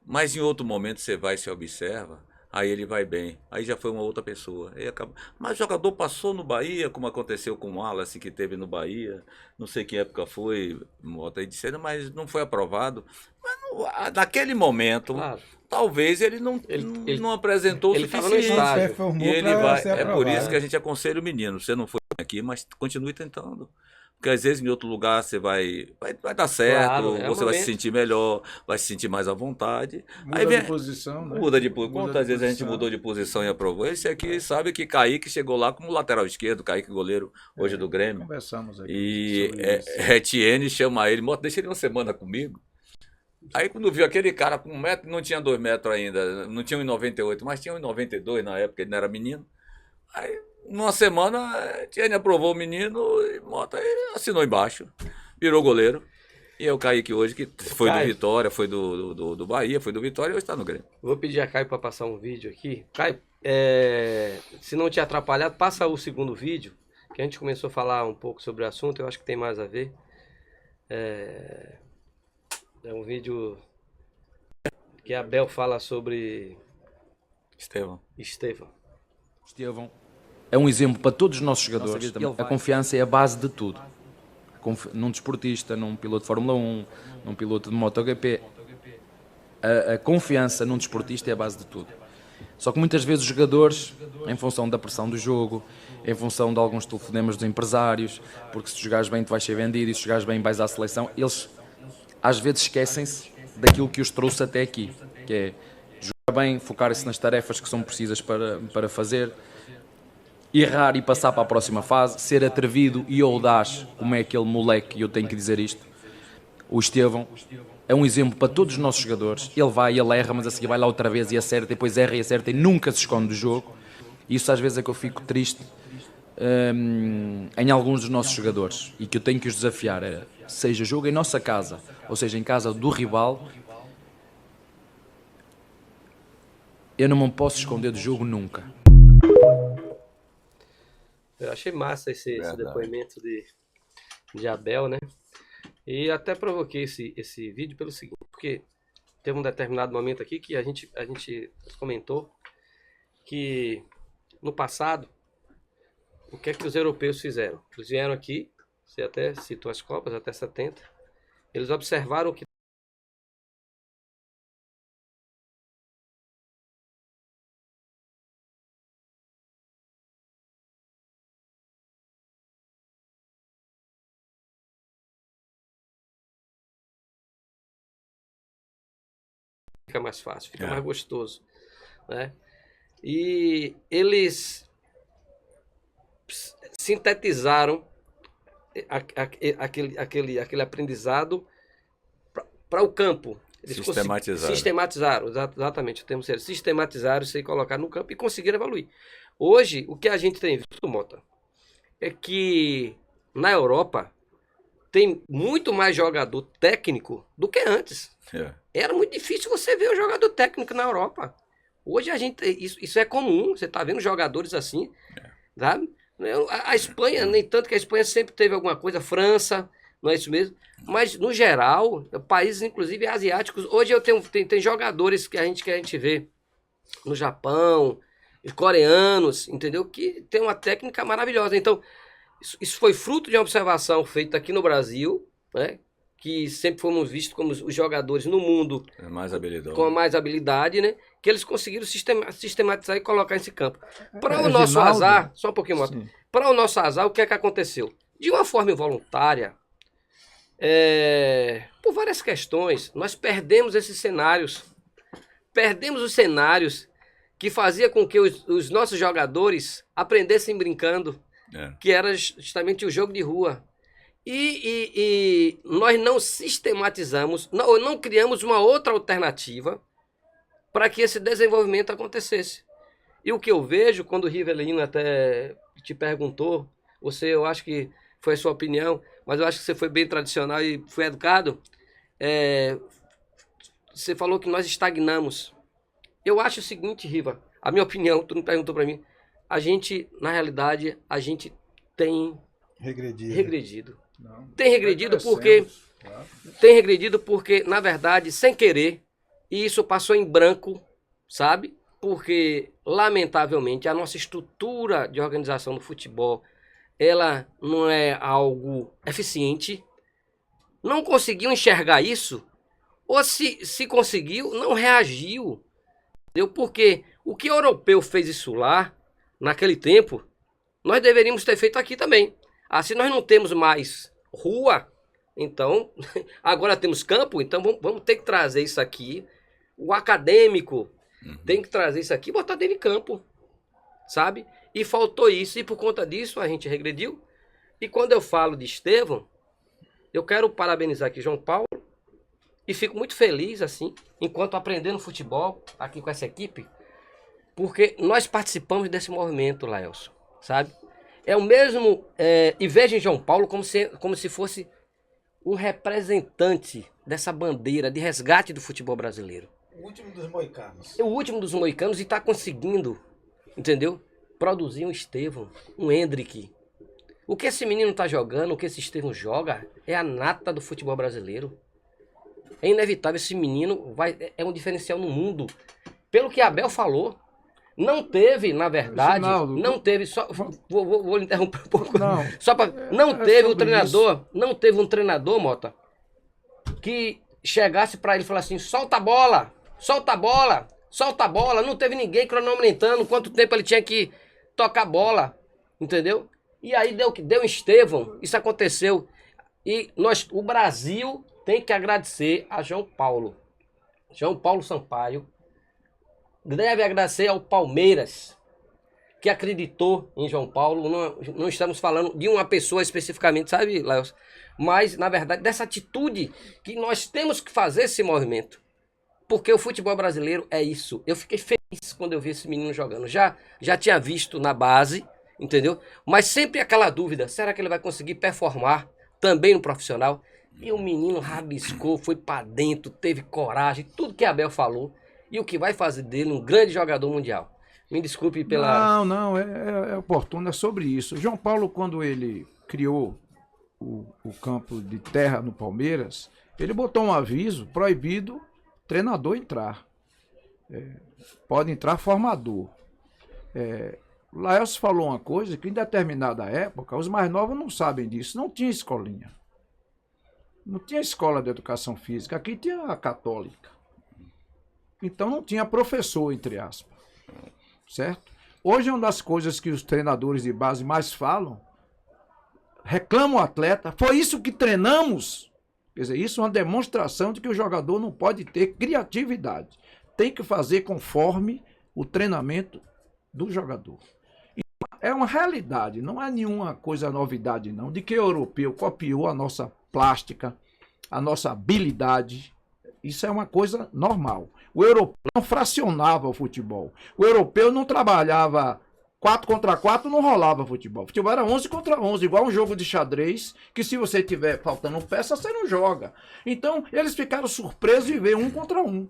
Mas em outro momento você vai e se observa, aí ele vai bem. Aí já foi uma outra pessoa. Aí acaba... Mas o jogador passou no Bahia, como aconteceu com o Wallace, que teve no Bahia. Não sei que época foi, Mota aí disseram, mas não foi aprovado. Mas naquele momento, Claro. talvez ele não, Ele- não apresentou o ele tava no suficiente. Não estágio. se performou E ele pra vai. ser É por aprovado. isso que a gente aconselha o menino. Você não foi aqui, mas continue tentando. Porque às vezes em outro lugar você vai dar certo, Claro, é o você vai se momento. sentir melhor, vai se sentir mais à vontade. Muda Aí vem, de posição, né? muda de posição. Muda Quantas de vezes a gente posição. mudou de posição e aprovou? Esse aqui sabe que Kaique chegou lá como lateral esquerdo, Kaique goleiro hoje do Grêmio. Conversamos aqui E sobre isso. Etienne chama ele, Mota, deixa ele uma semana comigo. Aí quando viu aquele cara com 1 metro, não tinha 2 metros ainda, não tinha 1,98, mas tinha 1,92 na época, ele não era menino. Aí, numa semana, Etienne aprovou o menino e Mota ele assinou embaixo, virou goleiro. E é o Kaique hoje, que foi do Caio. Vitória, foi do Bahia, foi do Vitória e hoje está no Grêmio. Vou pedir a Caio para passar um vídeo aqui. Caio, se não te atrapalhar, passa o segundo vídeo, que a gente começou a falar um pouco sobre o assunto, eu acho que tem mais a ver. É um vídeo que a Bel fala sobre Estevão. Estevão. Estevão é um exemplo para todos os nossos jogadores. A confiança é a base de tudo. Num desportista, num piloto de Fórmula 1, num piloto de MotoGP. A confiança num desportista é a base de tudo. Só que muitas vezes os jogadores, em função da pressão do jogo, em função de alguns telefonemas dos empresários, porque se jogares bem tu vais ser vendido e se jogares bem vais à seleção, eles às vezes esquecem-se daquilo que os trouxe até aqui, que é jogar bem, focar-se nas tarefas que são precisas para fazer, errar e passar para a próxima fase, ser atrevido e audaz, como é aquele moleque, e eu tenho que dizer isto. O Estevão é um exemplo para todos os nossos jogadores. Ele vai, ele erra, mas a seguir vai lá outra vez e acerta, e depois erra e acerta e nunca se esconde do jogo. Isso às vezes é que eu fico triste em alguns dos nossos jogadores e que eu tenho que os desafiar. Seja jogo em nossa casa, ou seja em casa do rival, eu não me posso esconder do jogo nunca. Eu achei massa esse Verdade. depoimento de Abel, né? E até provoquei esse vídeo pelo seguinte, porque teve um determinado momento aqui que a gente comentou que no passado, o que é que os europeus fizeram? Eles vieram aqui, você até citou as Copas, até 70, eles observaram o que fica mais fácil, fica É. mais gostoso, né? E eles sintetizaram aquele aprendizado para o campo. Eles sistematizaram, exatamente, o termo seria sistematizaram isso e colocar no campo e conseguiram evoluir. Hoje, o que a gente tem visto, Mota, é que na Europa tem muito mais jogador técnico do que antes. É. Era muito difícil você ver um jogador técnico na Europa. Hoje isso é comum, você está vendo jogadores assim, sabe? A Espanha, nem tanto que a Espanha sempre teve alguma coisa, França, não é isso mesmo? Mas, no geral, países, inclusive asiáticos, hoje tem jogadores que a gente vê no Japão, coreanos, entendeu? Que tem uma técnica maravilhosa. Então, isso foi fruto de uma observação feita aqui no Brasil, né? Que sempre fomos vistos como os jogadores no mundo com mais habilidade, né? Que eles conseguiram sistematizar e colocar nesse campo. Para o nosso azar, só um pouquinho, Mota. Para o nosso azar, o que é que aconteceu? De uma forma involuntária, por várias questões, nós perdemos esses cenários. Perdemos os cenários que fazia com que os nossos jogadores aprendessem brincando, que era justamente o jogo de rua. E nós não sistematizamos, não criamos uma outra alternativa para que esse desenvolvimento acontecesse. E o que eu vejo, quando o Rivelino até te perguntou, eu acho que foi a sua opinião, mas eu acho que você foi bem tradicional e foi educado, você falou que nós estagnamos. Eu acho o seguinte, Riva, a minha opinião, tu não perguntou para mim, na realidade, a gente tem regredido. Não, tem regredido porque, na verdade, sem querer, e isso passou em branco, sabe? Porque, lamentavelmente, a nossa estrutura de organização do futebol, ela não é algo eficiente. Não conseguiu enxergar isso, ou se conseguiu, não reagiu. Entendeu? Porque o que o europeu fez isso lá, naquele tempo, nós deveríamos ter feito aqui também. Se nós não temos mais rua, então, agora temos campo, então vamos ter que trazer isso aqui. O acadêmico tem que trazer isso aqui e botar dentro de campo, sabe? E faltou isso, e por conta disso a gente regrediu. E quando eu falo de Estevão, eu quero parabenizar aqui João Paulo, e fico muito feliz, assim, enquanto aprendendo futebol aqui com essa equipe, porque nós participamos desse movimento, Laelson, sabe? É o mesmo, e veja em João Paulo como se fosse um representante dessa bandeira de resgate do futebol brasileiro. O último dos moicanos. É o último dos moicanos e está conseguindo, entendeu? Produzir um Estevão, um Hendrick. O que esse menino está jogando, o que esse Estevão joga, é a nata do futebol brasileiro. É inevitável, esse menino é um diferencial no mundo. Pelo que Abel falou, não teve, na verdade, Ginaldo, não teve, só vou lhe interromper um pouco. Não, não teve um treinador, Mota, que chegasse para ele e falasse assim, solta a bola, solta a bola, solta a bola. Não teve ninguém cronometrando quanto tempo ele tinha que tocar a bola, entendeu? E aí deu Estevão, isso aconteceu. E o Brasil tem que agradecer a João Paulo Sampaio, deve agradecer ao Palmeiras, que acreditou em João Paulo. Não estamos falando de uma pessoa especificamente, sabe, Laelson? Mas, na verdade, dessa atitude que nós temos que fazer esse movimento. Porque o futebol brasileiro é isso. Eu fiquei feliz quando eu vi esse menino jogando. Já tinha visto na base, entendeu? Mas sempre aquela dúvida, será que ele vai conseguir performar também no profissional? E o menino rabiscou, foi pra dentro, teve coragem, tudo que Abel falou. E o que vai fazer dele um grande jogador mundial. Me desculpe pela... Não, é oportuno, é sobre isso. João Paulo, quando ele criou o campo de terra no Palmeiras, ele botou um aviso, proibido treinador entrar. Pode entrar formador. O Laelson falou uma coisa que em determinada época, os mais novos não sabem disso, não tinha escolinha. Não tinha escola de educação física, aqui tinha a católica. Então não tinha professor, entre aspas, certo? Hoje é uma das coisas que os treinadores de base mais falam, reclamam o atleta, foi isso que treinamos, Quer dizer, isso é uma demonstração de que o jogador não pode ter criatividade. Tem que fazer conforme o treinamento do jogador. E é uma realidade, não é nenhuma coisa novidade não, de que o europeu copiou a nossa plástica, a nossa habilidade. Isso é uma coisa normal. O europeu não fracionava o futebol. O europeu não trabalhava 4 contra 4, não rolava futebol. O futebol era 11 contra 11, igual um jogo de xadrez, que se você tiver faltando peça, você não joga. Então, eles ficaram surpresos de ver 1 contra 1,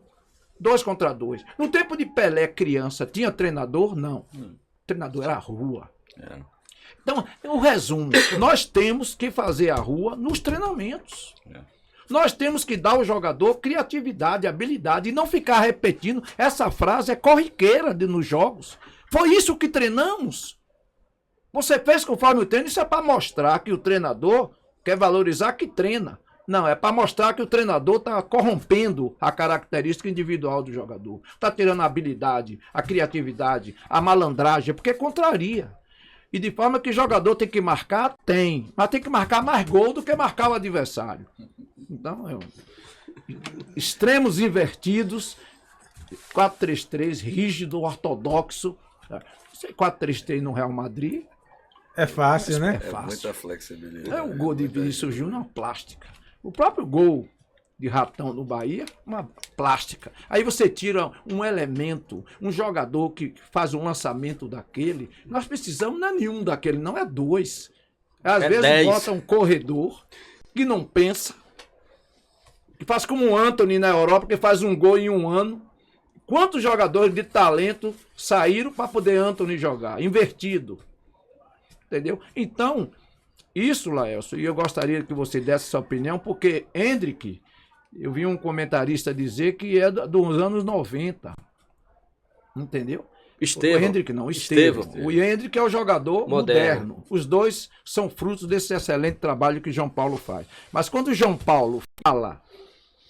2 contra 2. No tempo de Pelé, criança, tinha treinador? Não. O treinador era a rua. Então, o resumo, nós temos que fazer a rua nos treinamentos. Nós temos que dar ao jogador criatividade, habilidade, e não ficar repetindo. Essa frase é corriqueira nos jogos. Foi isso que treinamos. Você fez conforme o treino, isso é para mostrar que o treinador quer valorizar que treina. Não, é para mostrar que o treinador está corrompendo a característica individual do jogador. Está tirando a habilidade, a criatividade, a malandragem, porque contraria. E de forma que o jogador tem que marcar, tem. Mas tem que marcar mais gol do que marcar o adversário. Então, extremos invertidos, 4-3-3, rígido, ortodoxo. 4-3-3 no Real Madrid. É fácil, né? É fácil. Muita flexibilidade. É o gol de Vinícius Júnior, uma plástica. O próprio gol de Ratão no Bahia, uma plástica. Aí você tira um elemento, um jogador que faz um lançamento daquele. Nós precisamos, não é nenhum daquele, não é 2. Às vezes 10. bota um corredor que não pensa, que faz como o Antony na Europa, que faz um gol em um ano. Quantos jogadores de talento saíram para poder Antony jogar? Invertido. Entendeu? Então, isso, Laelso, e eu gostaria que você desse sua opinião, porque Hendrick, eu vi um comentarista dizer que é dos anos 90. Entendeu? Estevão. O Hendrick não, Estevão. O Hendrick é o jogador moderno. Os dois são frutos desse excelente trabalho que João Paulo faz. Mas quando o João Paulo fala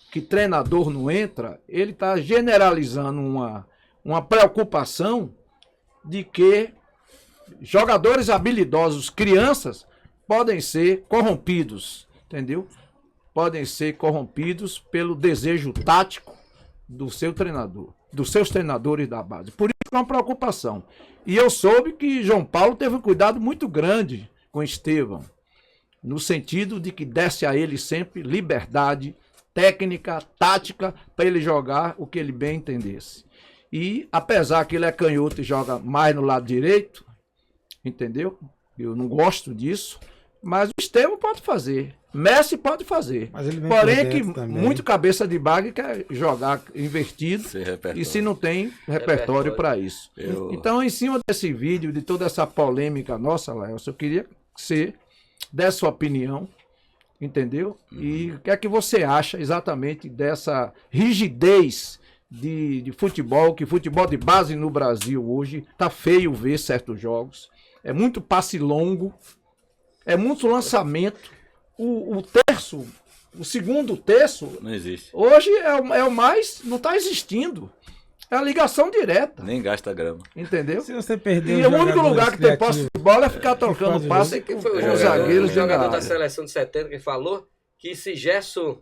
que treinador não entra, ele está generalizando uma preocupação de que jogadores habilidosos, crianças, podem ser corrompidos, entendeu? Podem ser corrompidos pelo desejo tático do seu treinador, dos seus treinadores da base. Por isso é uma preocupação. E eu soube que João Paulo teve um cuidado muito grande com Estevão, no sentido de que desse a ele sempre liberdade técnica, tática, para ele jogar o que ele bem entendesse. E, apesar que ele é canhoto e joga mais no lado direito, entendeu? Eu não gosto disso, mas o Estevão pode fazer. Messi pode fazer. Porém, é que muito cabeça de bagre quer jogar invertido e se não tem repertório para isso. Então, em cima desse vídeo, de toda essa polêmica nossa, Léo, eu queria que você desse sua opinião, entendeu? E o que é que você acha exatamente dessa rigidez de futebol, que futebol de base no Brasil hoje tá feio ver certos jogos. É muito passe longo, é muito lançamento. O segundo terço, não existe. Hoje é o mais, não está existindo. É a ligação direta. Nem gasta grama. Entendeu? Se você perder e o único lugar que tem posse de bola é ficar trocando passe que foi com os zagueiros. O jogador da seleção de 70 que falou que se Gerson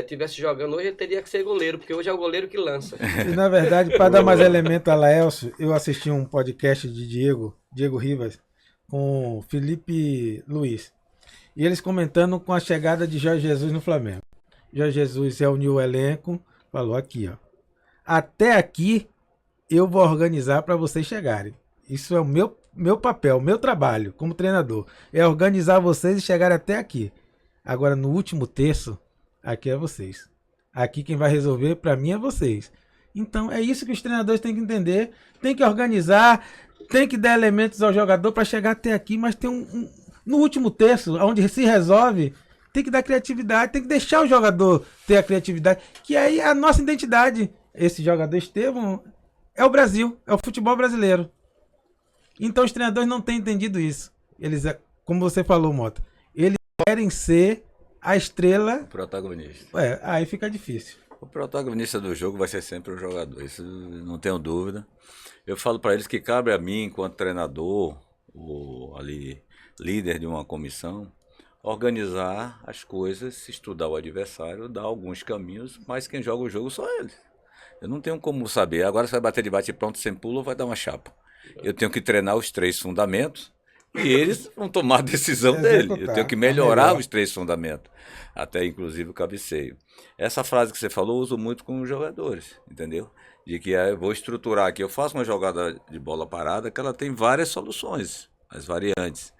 tivesse jogando hoje, ele teria que ser goleiro, porque hoje é o goleiro que lança. E, na verdade, para dar mais elemento a Laelso, eu assisti um podcast de Diego Rivas, com Felipe Luiz. E eles comentando com a chegada de Jorge Jesus no Flamengo. Jorge Jesus reuniu o elenco, falou aqui, ó. Até aqui eu vou organizar para vocês chegarem. Isso é o meu papel, o meu trabalho como treinador. É organizar vocês e chegarem até aqui. Agora, no último terço, aqui é vocês. Aqui quem vai resolver, para mim, é vocês. Então, é isso que os treinadores têm que entender. Tem que organizar, tem que dar elementos ao jogador para chegar até aqui, mas tem no último terço, onde se resolve, tem que dar criatividade, tem que deixar o jogador ter a criatividade, que aí é a nossa identidade. Esse jogador Estevão é o Brasil, é o futebol brasileiro. Então os treinadores não têm entendido isso. Eles, como você falou, Mota, eles querem ser a estrela. O protagonista. Aí fica difícil. O protagonista do jogo vai ser sempre o jogador, isso não tenho dúvida. Eu falo para eles que cabe a mim, enquanto treinador, líder de uma comissão, organizar as coisas, estudar o adversário, dar alguns caminhos, mas quem joga o jogo só ele. Eu não tenho como saber. Agora você vai bater de bate-pronto sem pulo ou vai dar uma chapa. Eu tenho que treinar os 3 fundamentos e eles vão tomar a decisão dele. Eu tenho que melhorar os 3 fundamentos. Até inclusive o cabeceio. Essa frase que você falou eu uso muito com os jogadores, entendeu? De que eu vou estruturar aqui. Eu faço uma jogada de bola parada que ela tem várias soluções, as variantes.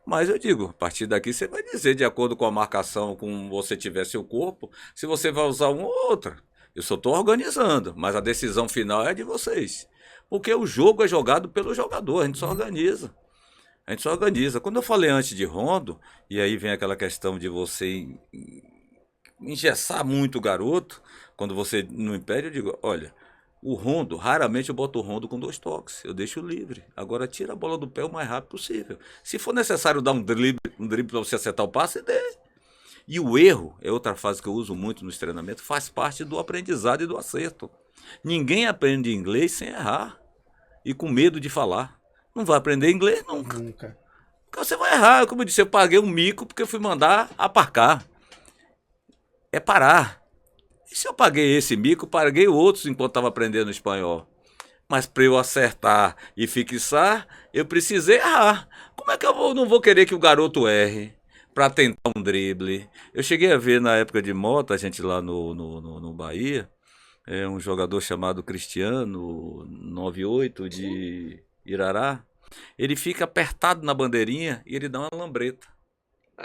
Mas eu digo, a partir daqui você vai dizer, de acordo com a marcação, como você tiver seu corpo, se você vai usar uma ou outra. Eu só estou organizando, mas a decisão final é de vocês. Porque o jogo é jogado pelo jogador, a gente só organiza. A gente só organiza. Quando eu falei antes de rondo, e aí vem aquela questão de você engessar muito o garoto, quando você não impede, eu digo, olha, o rondo, raramente eu boto o rondo com 2 toques, eu deixo livre. Agora tira a bola do pé o mais rápido possível. Se for necessário dar um drible para você acertar o passe, dê. E o erro, é outra frase que eu uso muito nos treinamentos, faz parte do aprendizado e do acerto. Ninguém aprende inglês sem errar e com medo de falar. Não vai aprender inglês nunca. Porque você vai errar. Como eu disse, eu paguei um mico porque eu fui mandar aparcar. É parar. E se eu paguei esse mico, paguei outros enquanto estava aprendendo espanhol. Mas para eu acertar e fixar, eu precisei errar. Como é que eu não vou querer que o garoto erre para tentar um drible? Eu cheguei a ver na época de Mota, a gente lá no Bahia, um jogador chamado Cristiano, 98, de Irará. Ele fica apertado na bandeirinha e ele dá uma lambreta.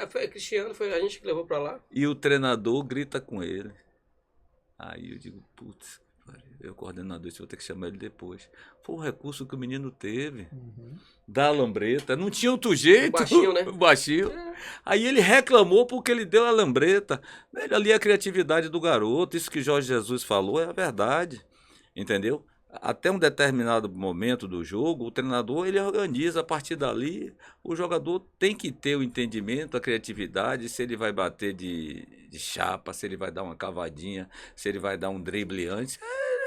Foi Cristiano, foi a gente que levou para lá. E o treinador grita com ele. Aí eu digo, putz, eu coordenador, isso eu vou ter que chamar ele depois. Foi o recurso que o menino teve, da lambreta. Não tinha outro jeito. O baixinho, né? O baixinho. Aí ele reclamou porque ele deu a lambreta. Velho, ali a criatividade do garoto, isso que Jorge Jesus falou é a verdade, entendeu? Até um determinado momento do jogo, o treinador ele organiza a partir dali. O jogador tem que ter o entendimento, a criatividade, se ele vai bater de chapa, se ele vai dar uma cavadinha, se ele vai dar um drible antes.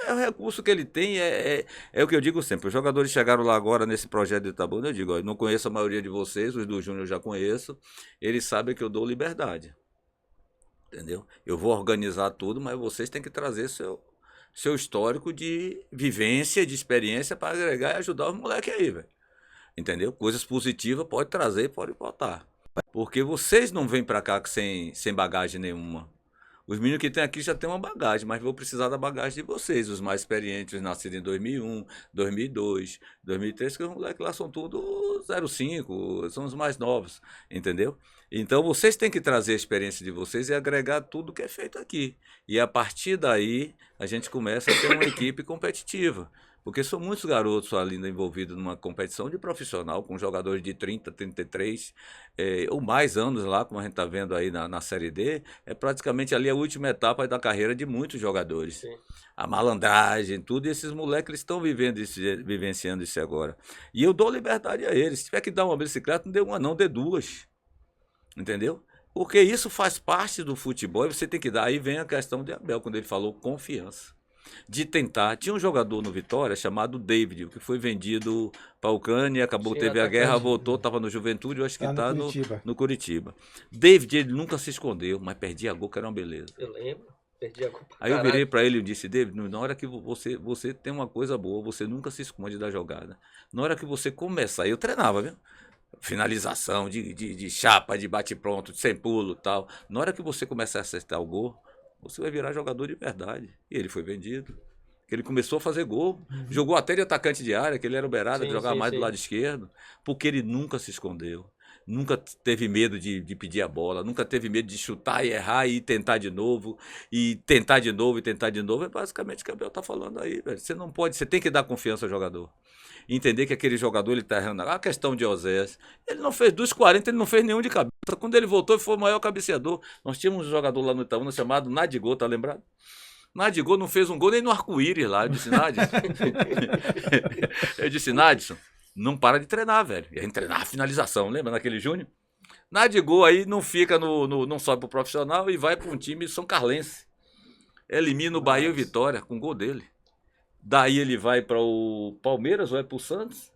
É o recurso que ele tem, é o que eu digo sempre. Os jogadores chegaram lá agora nesse projeto de Itabuna, eu digo, ó, eu não conheço a maioria de vocês, os do Júnior eu já conheço, eles sabem que eu dou liberdade, entendeu? Eu vou organizar tudo, mas vocês têm que trazer seu histórico de vivência, de experiência para agregar e ajudar os moleques aí, velho. Entendeu? Coisas positivas pode trazer, pode botar. Porque vocês não vêm para cá sem bagagem nenhuma. Os meninos que tem aqui já tem uma bagagem, mas vou precisar da bagagem de vocês, os mais experientes, os nascidos em 2001, 2002, 2003, que os moleques lá são tudo 05, são os mais novos, entendeu? Então vocês têm que trazer a experiência de vocês e agregar tudo que é feito aqui. E a partir daí a gente começa a ter uma equipe competitiva. Porque são muitos garotos ali envolvidos numa competição de profissional, com jogadores de 30, 33 ou mais anos lá, como a gente está vendo aí na Série D, é praticamente ali a última etapa da carreira de muitos jogadores. Sim. A malandragem, tudo, e esses moleques eles estão vivenciando isso agora. E eu dou liberdade a eles. Se tiver que dar uma bicicleta, não dê uma não, dê 2. Entendeu? Porque isso faz parte do futebol e você tem que dar. Aí vem a questão de Abel, quando ele falou confiança. De tentar. Tinha um jogador no Vitória chamado David, que foi vendido para a Ucrânia, acabou, sim, teve a guerra, voltou, estava no Juventude, eu acho que está no Curitiba. David, ele nunca se escondeu, mas perdia gol, que era uma beleza. Eu lembro, perdia gol. Aí eu virei para ele e disse, David, na hora que você tem uma coisa boa, você nunca se esconde da jogada. Na hora que você começar, eu treinava, viu? Finalização, de chapa, de bate-pronto, de sem pulo e tal. Na hora que você começar a acertar o gol, você vai virar jogador de verdade. E ele foi vendido. Ele começou a fazer gol. Jogou até de atacante de área, que ele era uberado, jogava mais do lado esquerdo. Porque ele nunca se escondeu. Nunca teve medo de pedir a bola. Nunca teve medo de chutar e errar e tentar de novo. E tentar de novo e tentar de novo. É basicamente o que o Abel está falando aí, velho. Você não pode, você tem que dar confiança ao jogador. Entender que aquele jogador ele está errando. A questão de Oséias, ele não fez dos 40, ele não fez nenhum de cabeça. Quando ele voltou, ele foi o maior cabeceador. Nós tínhamos um jogador lá no Itaúna chamado Nadigol, tá lembrado? Nadigol não fez um gol nem no arco-íris lá. Eu disse, Nadson, não para de treinar, velho. E aí treinar a finalização, lembra naquele Júnior? Nadigol aí não fica não sobe pro profissional e vai para um time São Carlense. Elimina o Bahia e o Vitória com o gol dele. Daí ele vai para o Palmeiras, vai para o Santos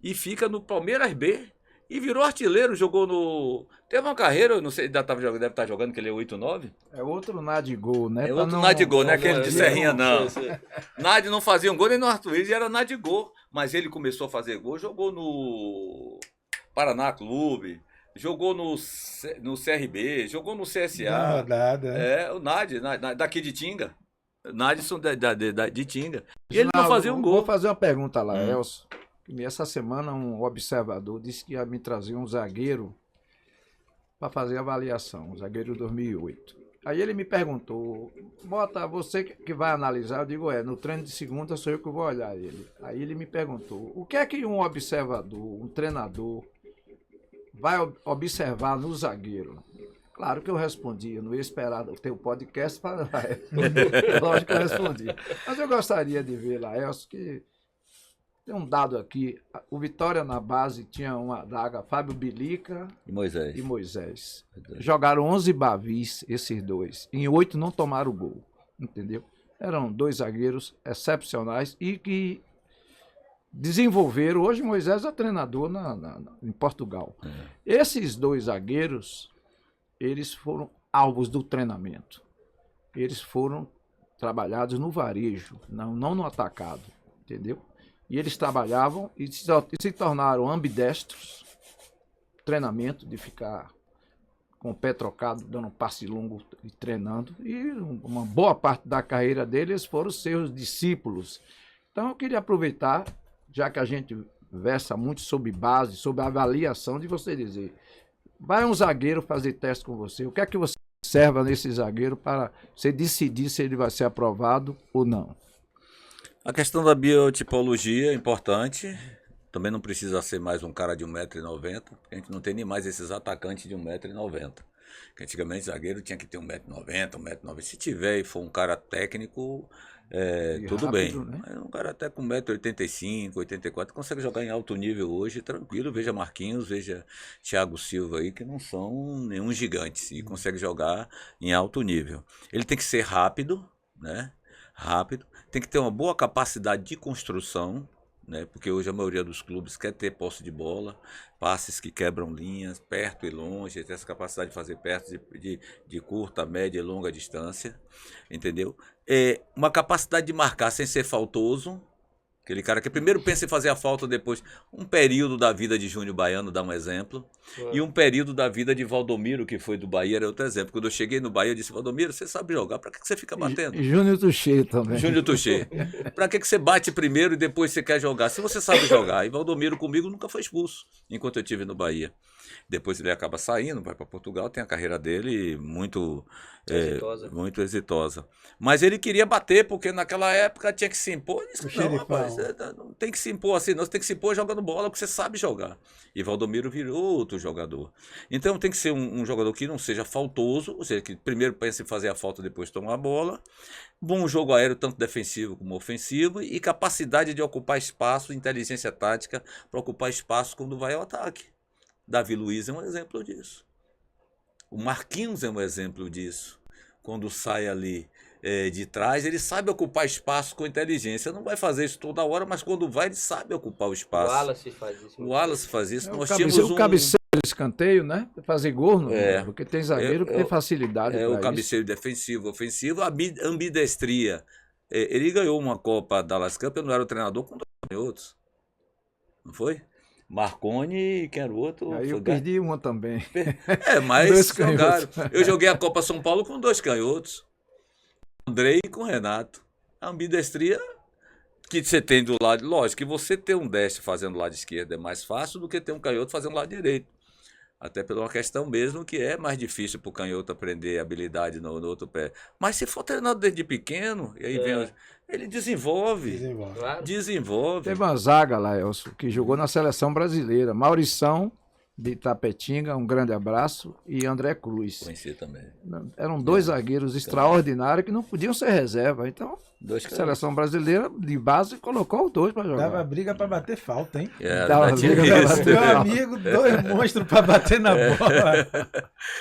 e fica no Palmeiras B E virou artilheiro, jogou no... Teve uma carreira, eu não sei, deve estar jogando, que ele é 8-9. É outro Nadigol, né? É outro Nadigol, não é aquele de Serrinha, não. Sei. Nádio não fazia um gol nem no Arthur e era Nadigol. Mas ele começou a fazer gol, jogou no Paraná Clube, jogou no CRB, jogou no CSA. Na rodada. É, o Nádio, daqui de Tinga. Nadson de Tinga. E ele não fazia um gol. Vou fazer uma pergunta lá, Elcio. Essa semana um observador disse que ia me trazer um zagueiro para fazer avaliação, um zagueiro 2008. Aí ele me perguntou, Mota, você que vai analisar? Eu digo, no treino de segunda sou eu que vou olhar ele. Aí ele me perguntou, o que é que um observador, um treinador, vai observar no zagueiro? Claro que eu respondi, eu não ia esperar ter o podcast para... Lógico que eu respondi. Mas eu gostaria de ver, Laelcio, que tem um dado aqui, o Vitória na base tinha uma daga, Fábio Bilica e Moisés. Jogaram 11 bavis, esses dois. Em 8 não tomaram gol, entendeu? Eram 2 zagueiros excepcionais e que desenvolveram. Hoje Moisés é treinador em Portugal. Esses 2 zagueiros, eles foram alvos do treinamento. Eles foram trabalhados no varejo, não no atacado, entendeu? E eles trabalhavam e se tornaram ambidestros. Treinamento de ficar com o pé trocado, dando um passe longo e treinando. E uma boa parte da carreira deles foram seus discípulos. Então eu queria aproveitar, já que a gente versa muito sobre base, sobre avaliação, de você dizer, vai um zagueiro fazer teste com você, o que é que você observa nesse zagueiro para você decidir se ele vai ser aprovado ou não? A questão da biotipologia é importante. Também não precisa ser mais um cara de 1,90 m, porque a gente não tem nem mais esses atacantes de 1,90 m. Antigamente, zagueiro tinha que ter 1,90 m, 1,90 m. Se tiver e for um cara técnico, tudo rápido, bem. Né? Mas um cara até com 1,85 m, 84 m, consegue jogar em alto nível hoje, tranquilo. Veja Marquinhos, veja Thiago Silva aí, que não são nenhum gigantes e consegue jogar em alto nível. Ele tem que ser rápido, né? Rápido. Tem que ter uma boa capacidade de construção, né? Porque hoje a maioria dos clubes quer ter posse de bola, passes que quebram linhas, perto e longe, ter essa capacidade de fazer perto de curta, média e longa distância, entendeu? Uma capacidade de marcar sem ser faltoso, aquele cara que primeiro pensa em fazer a falta, depois um período da vida de Júnior Baiano, dá um exemplo, e um período da vida de Valdomiro, que foi do Bahia, era outro exemplo. Quando eu cheguei no Bahia, eu disse, Valdomiro, você sabe jogar, pra que você fica batendo? E Júnior Tuchê também. Júnior Tuchê. Pra que você bate primeiro e depois você quer jogar? Se você sabe jogar. E Valdomiro comigo nunca foi expulso, enquanto eu estive no Bahia. Depois ele acaba saindo, vai para Portugal, tem a carreira dele muito exitosa. Mas ele queria bater, porque naquela época tinha que se impor. Disse, não, rapaz, não tem que se impor assim, não. Você tem que se impor jogando bola, porque você sabe jogar. E Valdomiro virou outro jogador. Então tem que ser um jogador que não seja faltoso, ou seja, que primeiro pense em fazer a falta, depois tomar a bola. Bom jogo aéreo, tanto defensivo como ofensivo, e capacidade de ocupar espaço, inteligência tática para ocupar espaço quando vai ao ataque. Davi Luiz é um exemplo disso. O Marquinhos é um exemplo disso. Quando sai ali de trás, ele sabe ocupar espaço com inteligência. Não vai fazer isso toda hora, mas quando vai, ele sabe ocupar o espaço. O Wallace faz isso. O Wallace faz isso. Nós tínhamos o cabeceio de escanteio, né? Fazer gol, não, porque tem zagueiro que tem facilidade. O cabeceio defensivo, ofensivo, a ambidestria. Ele ganhou uma Copa Dallas Cup, eu não era o treinador, com 2 canhotos. Não foi? Marconi e quem era o outro? Aí eu perdi uma também. Mas jogaram. Eu joguei a Copa São Paulo com 2 canhotos. Andrei e com Renato. A ambidestria que você tem do lado... Lógico que você ter um destro fazendo o lado esquerdo é mais fácil do que ter um canhoto fazendo o lado direito. Até por uma questão mesmo que é mais difícil para o canhoto aprender habilidade no outro pé. Mas se for treinado desde pequeno, e aí ele desenvolve. Claro. Desenvolve. Teve uma zaga lá, Elcio, que jogou na seleção brasileira. Maurição, de Itapetinga, um grande abraço, e André Cruz. Conheci também. Eram dois zagueiros extraordinários que não podiam ser reserva. Então, Dois a seleção brasileira de base colocou os dois para jogar. Dava briga para bater falta, hein? Dava briga pra bater Meu falta. amigo, dois monstros para bater na bola.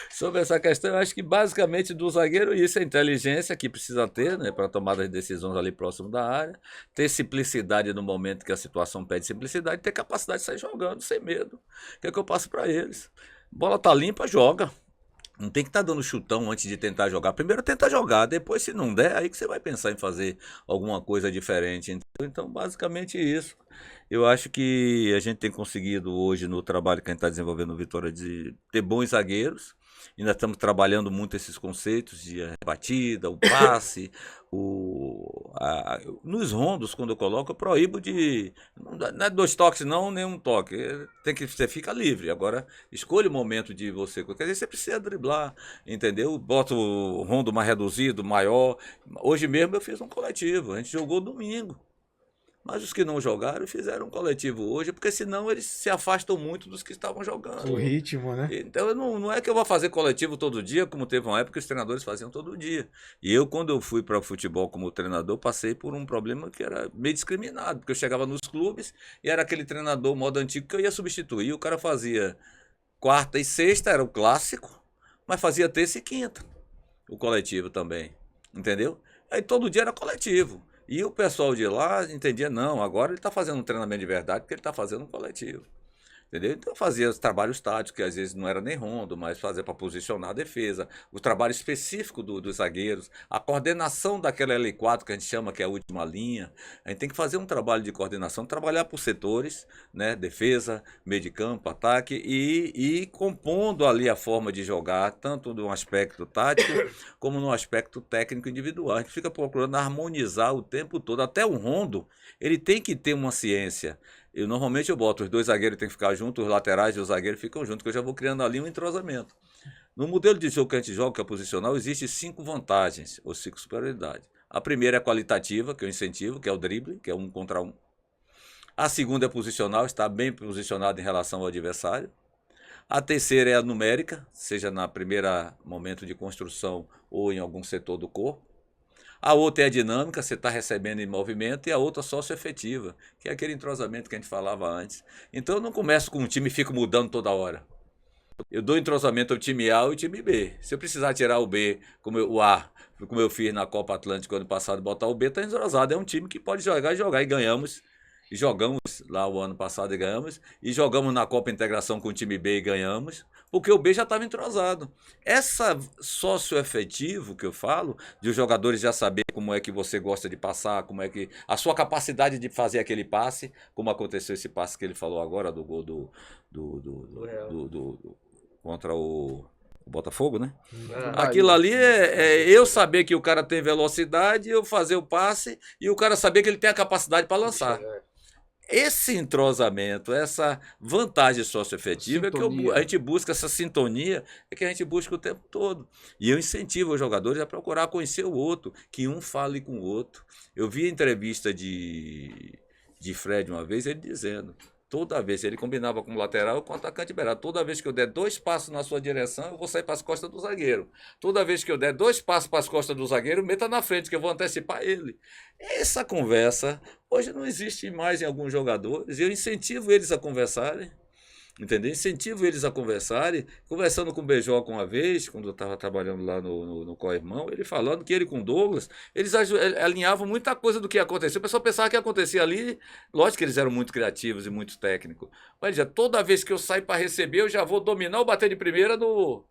Sobre essa questão, eu acho que basicamente do zagueiro isso é a inteligência que precisa ter, né, para tomada de decisões ali próximo da área, ter simplicidade no momento que a situação pede simplicidade, ter capacidade de sair jogando sem medo. O que é que eu passo para eles? Bola tá limpa, joga. Não tem que estar dando chutão antes de tentar jogar. Primeiro tenta jogar, depois se não der, aí que você vai pensar em fazer alguma coisa diferente. Então, basicamente isso. Eu acho que a gente tem conseguido hoje no trabalho que a gente está desenvolvendo no Vitória de ter bons zagueiros. Ainda estamos trabalhando muito esses conceitos de batida, o passe, nos rondos, quando eu coloco, eu proíbo de. Não é 2 toques, não, nem 1 toque. Você fica livre. Agora, escolha o momento de você. Quer dizer, você precisa driblar, entendeu? Bota o rondo mais reduzido, maior. Hoje mesmo eu fiz um coletivo, a gente jogou domingo. Mas os que não jogaram fizeram um coletivo hoje, porque senão eles se afastam muito dos que estavam jogando. O ritmo, né? Então não é que eu vou fazer coletivo todo dia, como teve uma época que os treinadores faziam todo dia. E eu, quando eu fui para o futebol como treinador, passei por um problema que era meio discriminado, porque eu chegava nos clubes e era aquele treinador modo antigo que eu ia substituir. O cara fazia quarta e sexta, era o clássico, mas fazia terça e quinta, o coletivo também, entendeu? Aí todo dia era coletivo. E o pessoal de lá entendia, não, agora ele está fazendo um treinamento de verdade porque ele está fazendo um coletivo. Entendeu? Então fazia os trabalhos táticos, que às vezes não era nem rondo, mas fazia para posicionar a defesa, o trabalho específico dos zagueiros, a coordenação daquela L4 que a gente chama que é a última linha. A gente tem que fazer um trabalho de coordenação, trabalhar por setores, né? Defesa, meio de campo, ataque e compondo ali a forma de jogar, tanto no aspecto tático como no aspecto técnico individual. A gente fica procurando harmonizar o tempo todo, até o rondo, ele tem que ter uma ciência. Normalmente eu boto os 2 zagueiros tem que ficar juntos, os laterais e os zagueiros ficam juntos, que eu já vou criando ali um entrosamento. No modelo de jogo que a gente joga, que é posicional, existem 5 vantagens, ou 5 superioridades. A primeira é a qualitativa, que é o incentivo, que é o drible, que é 1 contra 1. A segunda é posicional, está bem posicionado em relação ao adversário. A terceira é a numérica, seja na primeira momento de construção ou em algum setor do corpo. A outra é a dinâmica, você está recebendo em movimento, e a outra socioafetiva, que é aquele entrosamento que a gente falava antes. Então eu não começo com um time e fico mudando toda hora. Eu dou entrosamento ao time A e ao time B. Se eu precisar tirar o B, o A, como eu fiz na Copa Atlântica ano passado, botar o B, está entrosado. É um time que pode jogar e ganhamos. E jogamos lá o ano passado e ganhamos. E jogamos na Copa Integração com o time B e ganhamos. Porque o B já estava entrosado. Essa socioafetivo que eu falo, de os jogadores já saber como é que você gosta de passar, como é que a sua capacidade de fazer aquele passe, como aconteceu esse passe que ele falou agora do gol contra o Botafogo, né? Aquilo ali é eu saber que o cara tem velocidade, eu fazer o passe e o cara saber que ele tem a capacidade para lançar. Esse entrosamento, essa vantagem socioafetiva é que a gente busca, essa sintonia é que a gente busca o tempo todo. E eu incentivo os jogadores a procurar conhecer o outro, que um fale com o outro. Eu vi a entrevista de Fred uma vez, ele dizendo, toda vez, ele combinava com o lateral e com o atacante beirado, toda vez que eu der 2 passos na sua direção, eu vou sair para as costas do zagueiro. Toda vez que eu der 2 passos para as costas do zagueiro, meta na frente, que eu vou antecipar ele. Essa conversa hoje não existe mais em alguns jogadores, e eu incentivo eles a conversarem, entendeu? Incentivo eles a conversarem. Conversando com o Beijoca uma vez, quando eu estava trabalhando lá no Co-Irmão, ele falando que ele com o Douglas, eles alinhavam muita coisa do que ia acontecer. O pessoal pensava que ia acontecer ali, lógico que eles eram muito criativos e muito técnicos, mas já toda vez que eu saio para receber, eu já vou dominar ou bater de primeira no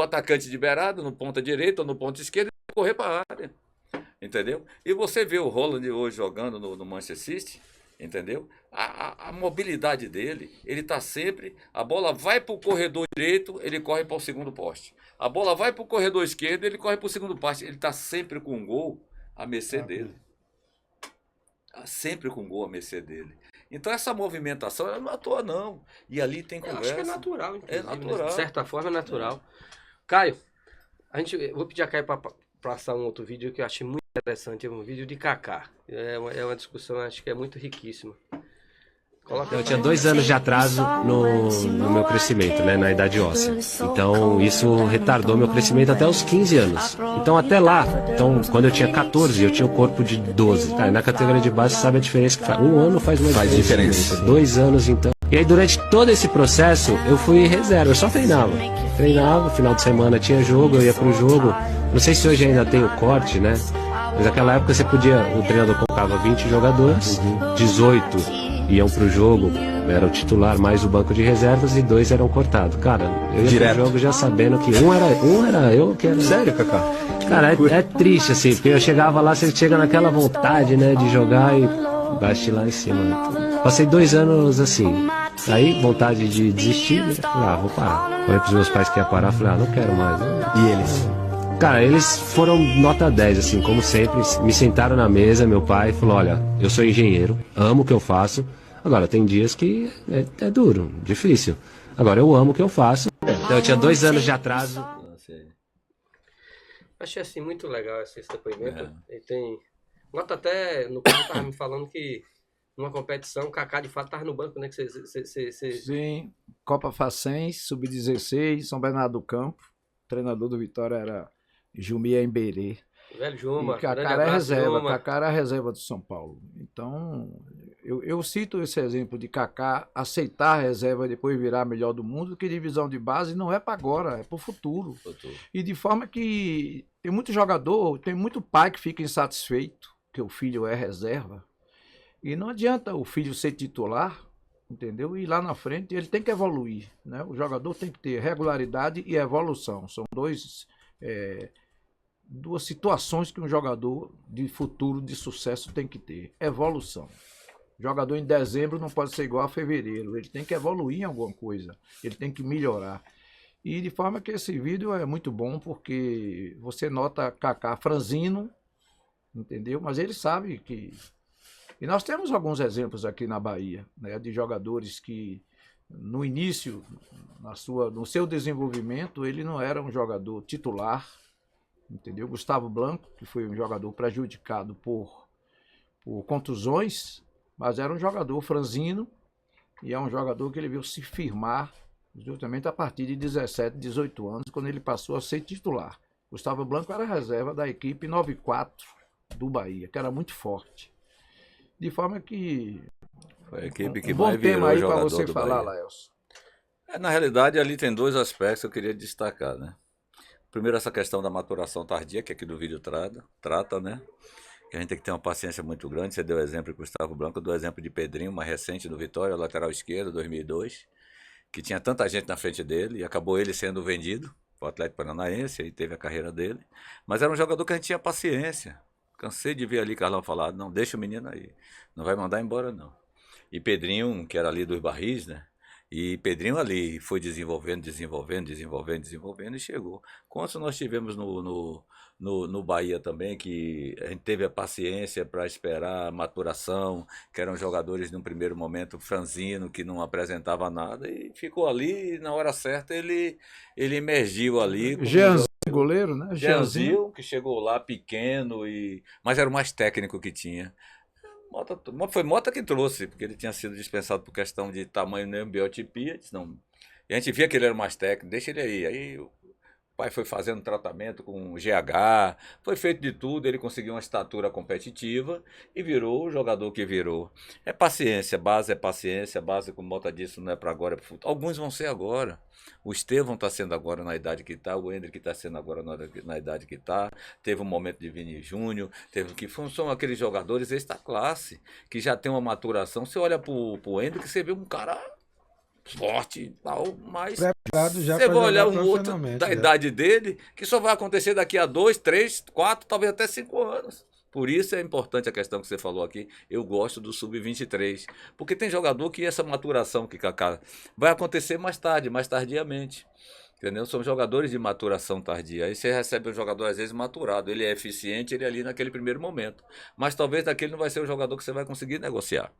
atacante de beirada, no ponta direita ou no ponta esquerda e correr para a área. Entendeu? E você vê o Haaland hoje jogando no Manchester City, entendeu? A mobilidade dele, ele está sempre, a bola vai para o corredor direito, ele corre para o segundo poste. A bola vai para o corredor esquerdo, ele corre para o segundo poste. Ele está sempre com um gol à mercê dele. Sempre com um gol à mercê dele. Então essa movimentação ela não é à toa, não. E ali tem conversa. Eu acho que é natural, inclusive. É natural. De certa forma é natural. Caio, eu vou pedir a Caio para passar um outro vídeo que eu achei muito interessante, um vídeo de Kaká. É uma discussão, acho que é muito riquíssima. Eu tinha 2 anos de atraso no meu crescimento, né, na idade óssea. Então isso retardou meu crescimento até os 15 anos. Então até lá, quando eu tinha 14, eu tinha o corpo de 12. Tá, na categoria de base, você sabe a diferença que faz. 1 ano faz uma diferença. 2 anos, então. E aí durante todo esse processo, eu fui reserva, eu só treinava. Treinava, final de semana tinha jogo, eu ia pro jogo. Não sei se hoje ainda tem o corte, né? Mas naquela época você podia, o treinador colocava 20 jogadores, 18 iam pro jogo, era o titular mais o banco de reservas e 2 eram cortados. Cara, eu ia pro jogo já sabendo que um era eu que era... Sério, Kaká? Cara, é triste assim, porque eu chegava lá, você chega naquela vontade, né, de jogar e bate lá em cima. Passei 2 anos assim, aí vontade de desistir, né? Falei, vou parar. Falei pros meus pais que ia parar, falei, não quero mais. E eles? Cara, eles foram nota 10, assim, como sempre, me sentaram na mesa, meu pai falou, olha, eu sou engenheiro, amo o que eu faço, agora tem dias que é duro, difícil, agora eu amo o que eu faço. Então, eu tinha 2 anos de atraso. Achei assim muito legal esse depoimento. Ele tem... Nota até, no caso, tava me falando que numa competição, o Kaká de fato tava no banco, né? Que você... Sim, Copa Facens, Sub-16, São Bernardo do Campo. O treinador do Vitória era Jumia Emberê. Velho Juma, e Kaká era reserva, Kaká era reserva do São Paulo. Então, eu cito esse exemplo de Kaká aceitar a reserva e depois virar melhor do mundo, que divisão de base não é para agora, é para o futuro. E de forma que tem muito jogador, tem muito pai que fica insatisfeito que o filho é reserva. E não adianta o filho ser titular, entendeu? E lá na frente ele tem que evoluir, né? O jogador tem que ter regularidade e evolução. São duas situações que um jogador de futuro, de sucesso, tem que ter. Evolução. O jogador em dezembro não pode ser igual a fevereiro. Ele tem que evoluir em alguma coisa. Ele tem que melhorar. E de forma que esse vídeo é muito bom, porque você nota Kaká franzino, entendeu? Mas ele sabe que... E nós temos alguns exemplos aqui na Bahia, né, de jogadores que no início, no seu desenvolvimento, ele não era um jogador titular, entendeu? Gustavo Blanco, que foi um jogador prejudicado por contusões, mas era um jogador franzino e é um jogador que ele veio se firmar justamente a partir de 17, 18 anos, quando ele passou a ser titular. Gustavo Blanco era reserva da equipe 94 do Bahia, que era muito forte. De forma que... Foi a equipe que bom mais virou tema aí para jogador você do falar, Bahia. Laelson. Na realidade, ali tem 2 aspectos que eu queria destacar, né? Primeiro, essa questão da maturação tardia, que aqui do vídeo trata, né? Que a gente tem que ter uma paciência muito grande. Você deu exemplo de Gustavo Blanco, eu dou exemplo de Pedrinho, mais recente do Vitória, lateral esquerdo, 2002, que tinha tanta gente na frente dele e acabou ele sendo vendido para o Atlético Paranaense, aí teve a carreira dele. Mas era um jogador que a gente tinha paciência. Cansei de ver ali Carlão falar, não, deixa o menino aí, não vai mandar embora não. E Pedrinho, que era ali dos Barris, né? E Pedrinho ali foi desenvolvendo e chegou. Quantos nós tivemos no Bahia também, que a gente teve a paciência para esperar a maturação, que eram jogadores no primeiro momento franzino, que não apresentava nada, e ficou ali e na hora certa ele emergiu ali. Jeanzinho, goleiro, né? Jeanzinho, que chegou lá pequeno, mas era o mais técnico que tinha. Foi Mota que trouxe, porque ele tinha sido dispensado por questão de tamanho e biotipia. Não. E a gente via que ele era o mais técnico, deixa ele aí. Aí o pai foi fazendo tratamento com GH, foi feito de tudo, ele conseguiu uma estatura competitiva e virou o jogador que virou. É paciência, base, como Mota disse, não é para agora, é para o futuro. Alguns vão ser agora. O Estevão está sendo agora na idade que está, o Hendrick está sendo agora na idade que está. Teve um momento de Vini Júnior, são aqueles jogadores desta classe, que já tem uma maturação. Você olha para o Hendrick, você vê um cara forte e tal, mas você vai olhar um outro da idade dele, que só vai acontecer daqui a 2, 3, 4, talvez até 5 anos. Por isso é importante a questão que você falou aqui. Eu gosto do Sub-23, porque tem jogador que essa maturação que Kaká vai acontecer mais tarde, mais tardiamente. Entendeu? São jogadores de maturação tardia. Aí você recebe um jogador às vezes maturado, ele é eficiente, ele é ali naquele primeiro momento, mas talvez daquele não vai ser o jogador que você vai conseguir negociar.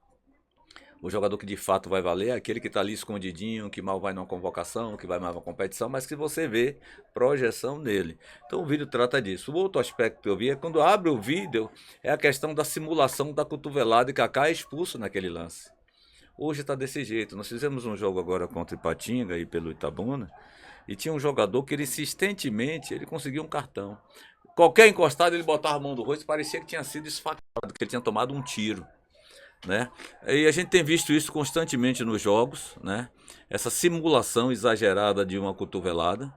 O jogador que de fato vai valer é aquele que está ali escondidinho, que mal vai numa convocação, que vai mais numa competição, mas que você vê projeção nele. Então o vídeo trata disso. O outro aspecto que eu vi é quando abre o vídeo, é a questão da simulação da cotovelada e Kaká é expulso naquele lance. Hoje está desse jeito. Nós fizemos um jogo agora contra Ipatinga, aí pelo Itabuna, e tinha um jogador que ele insistentemente, ele conseguia um cartão. Qualquer encostado, ele botava a mão no rosto, parecia que tinha sido esfaqueado, que ele tinha tomado um tiro, né? E a gente tem visto isso constantemente nos jogos, né? Essa simulação exagerada de uma cotovelada,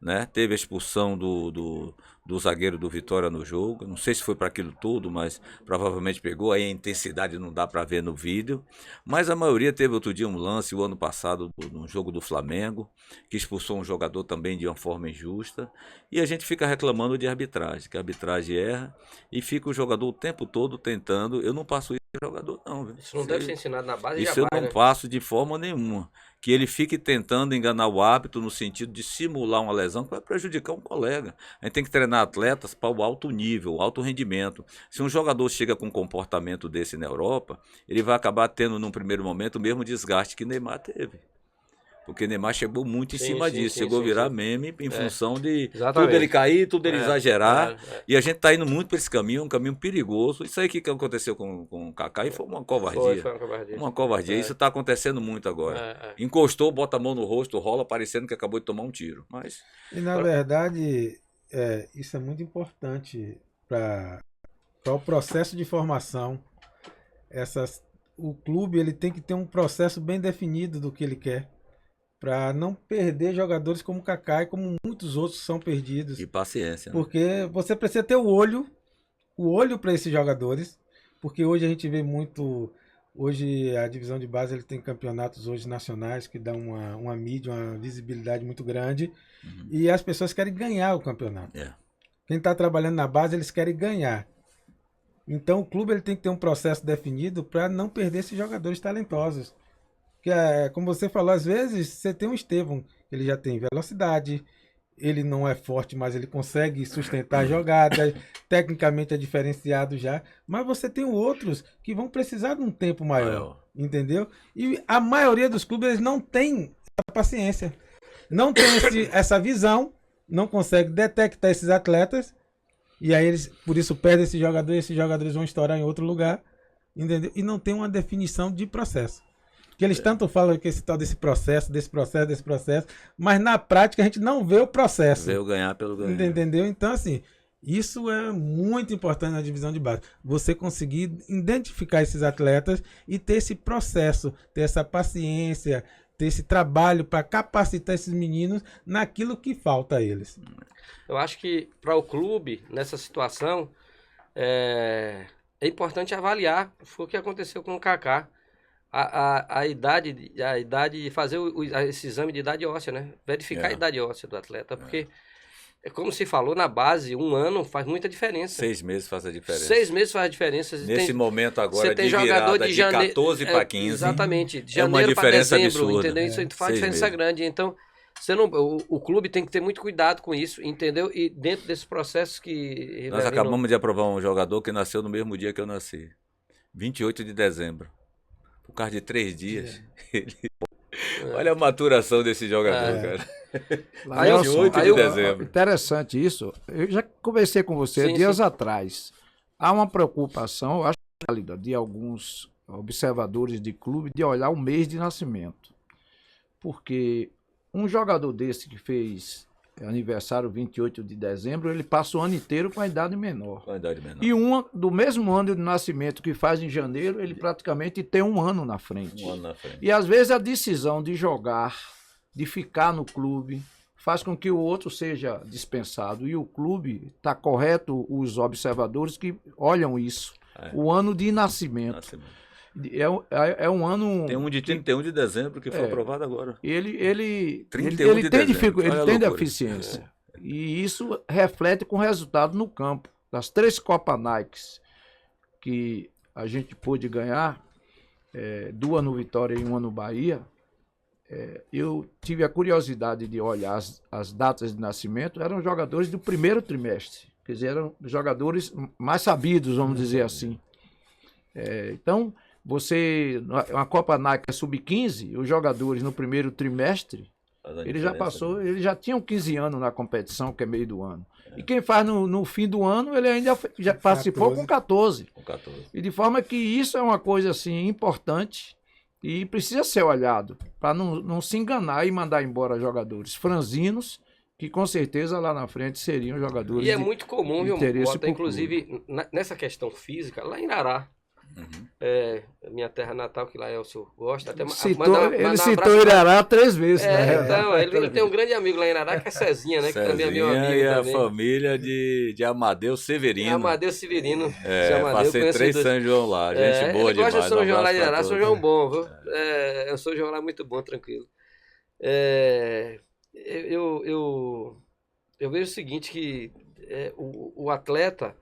né? Teve a expulsão do zagueiro do Vitória no jogo. Não sei se foi para aquilo tudo, mas provavelmente pegou. Aí a intensidade não dá para ver no vídeo. Mas a maioria teve outro dia um lance, o ano passado, no jogo do Flamengo, que expulsou um jogador também de uma forma injusta. E a gente fica reclamando de arbitragem, que a arbitragem erra e fica o jogador o tempo todo tentando. Eu não passo isso para jogador, não. Viu? Isso não deve ser ensinado na base. Isso eu não passo de forma nenhuma. Que ele fique tentando enganar o árbitro no sentido de simular uma lesão que vai prejudicar um colega. A gente tem que treinar atletas para o alto nível, o alto rendimento. Se um jogador chega com um comportamento desse na Europa, ele vai acabar tendo, num primeiro momento, o mesmo desgaste que Neymar teve. Porque Neymar chegou muito em cima disso, chegou a virar meme em função de tudo ele cair, tudo ele exagerar. E a gente está indo muito para esse caminho, um caminho perigoso. Isso aí que aconteceu com o Kaká foi uma covardia. Foi uma covardia. Uma covardia. Isso está acontecendo muito agora. Encostou, bota a mão no rosto, rola, parecendo que acabou de tomar um tiro. Mas... E na verdade, isso é muito importante para o processo de formação. O clube ele tem que ter um processo bem definido do que ele quer, para não perder jogadores como o Kaká e como muitos outros são perdidos. E paciência. Né? Porque você precisa ter o olho para esses jogadores, porque hoje a gente vê muito. Hoje a divisão de base ele tem campeonatos hoje nacionais que dão uma mídia, uma visibilidade muito grande, e as pessoas querem ganhar o campeonato. Quem está trabalhando na base, eles querem ganhar. Então o clube ele tem que ter um processo definido para não perder esses jogadores talentosos. Que como você falou, às vezes você tem um Estevão, ele já tem velocidade, ele não é forte, mas ele consegue sustentar a jogada, tecnicamente é diferenciado já, mas você tem outros que vão precisar de um tempo maior, entendeu? E a maioria dos clubes eles não tem essa paciência, não tem essa visão, não consegue detectar esses atletas, e aí eles, por isso, perdem esses jogadores vão estourar em outro lugar, entendeu? E não tem uma definição de processo. Que eles tanto falam que esse tal desse processo, mas na prática a gente não vê o processo. Vê o ganhar pelo ganhar. Entendeu? Então, assim, isso é muito importante na divisão de base. Você conseguir identificar esses atletas e ter esse processo, ter essa paciência, ter esse trabalho para capacitar esses meninos naquilo que falta a eles. Eu acho que para o clube, nessa situação, é importante avaliar. Foi o que aconteceu com o Kaká. A idade de fazer esse exame de idade óssea, né? Verificar a idade óssea do atleta, porque, como se falou, na base, 1 ano faz muita diferença. 6 meses faz a diferença. 6 meses faz a diferença. Nesse momento agora de virada de 14 para 15. Exatamente, de janeiro para dezembro, absurda. Entendeu? Isso faz diferença grande. Então, o clube tem que ter muito cuidado com isso, entendeu? E dentro desses processos que... Nós acabamos de aprovar um jogador que nasceu no mesmo dia que eu nasci. 28 de dezembro. Por causa de 3 dias. Olha a maturação desse jogador, cara. Aí, 28 de dezembro. Interessante isso. Eu já conversei com você dias atrás. Há uma preocupação, eu acho válida, de alguns observadores de clube de olhar o mês de nascimento. Porque um jogador desse que fez aniversário 28 de dezembro, ele passa o ano inteiro com a idade menor. E do mesmo ano de nascimento que faz em janeiro, ele praticamente tem 1 ano na frente. E às vezes a decisão de jogar, de ficar no clube, faz com que o outro seja dispensado. E o clube, está correto os observadores que olham isso. O ano de nascimento. É um ano... Tem um de 31 de dezembro que foi aprovado agora. Ele tem dificuldade, ele tem deficiência. E isso reflete com resultado no campo. Das 3 Copa Nikes que a gente pôde ganhar, 2 no Vitória e 1 no Bahia, eu tive a curiosidade de olhar as datas de nascimento, eram jogadores do primeiro trimestre. Quer dizer, eram jogadores mais sabidos, vamos dizer assim. Então... uma Copa Nike Sub-15, os jogadores no primeiro trimestre, eles já tinham 15 anos na competição, que é meio do ano. E quem faz no fim do ano, ele ainda já participou com 14. E de forma que isso é uma coisa assim importante, E precisa ser olhado, para não se enganar e mandar embora jogadores franzinos, que com certeza lá na frente seriam jogadores E é muito comum, viu, interesse Mota, inclusive, nessa questão física, lá em Arará, minha terra natal, que lá é o senhor gosta. Até ele citou Irará 3 vezes. Então, ele tem um grande amigo lá em Irará, que é Cezinha, né? Que também é meu amigo. E a também. família de Amadeu Severino. Amadeu Severino. Passei 3 São João lá, gente boa ele demais. Gosta de São João lá de abraço Irará, pra São todos. João bom, viu? É um São João lá muito bom, tranquilo. Eu vejo o seguinte, que o atleta,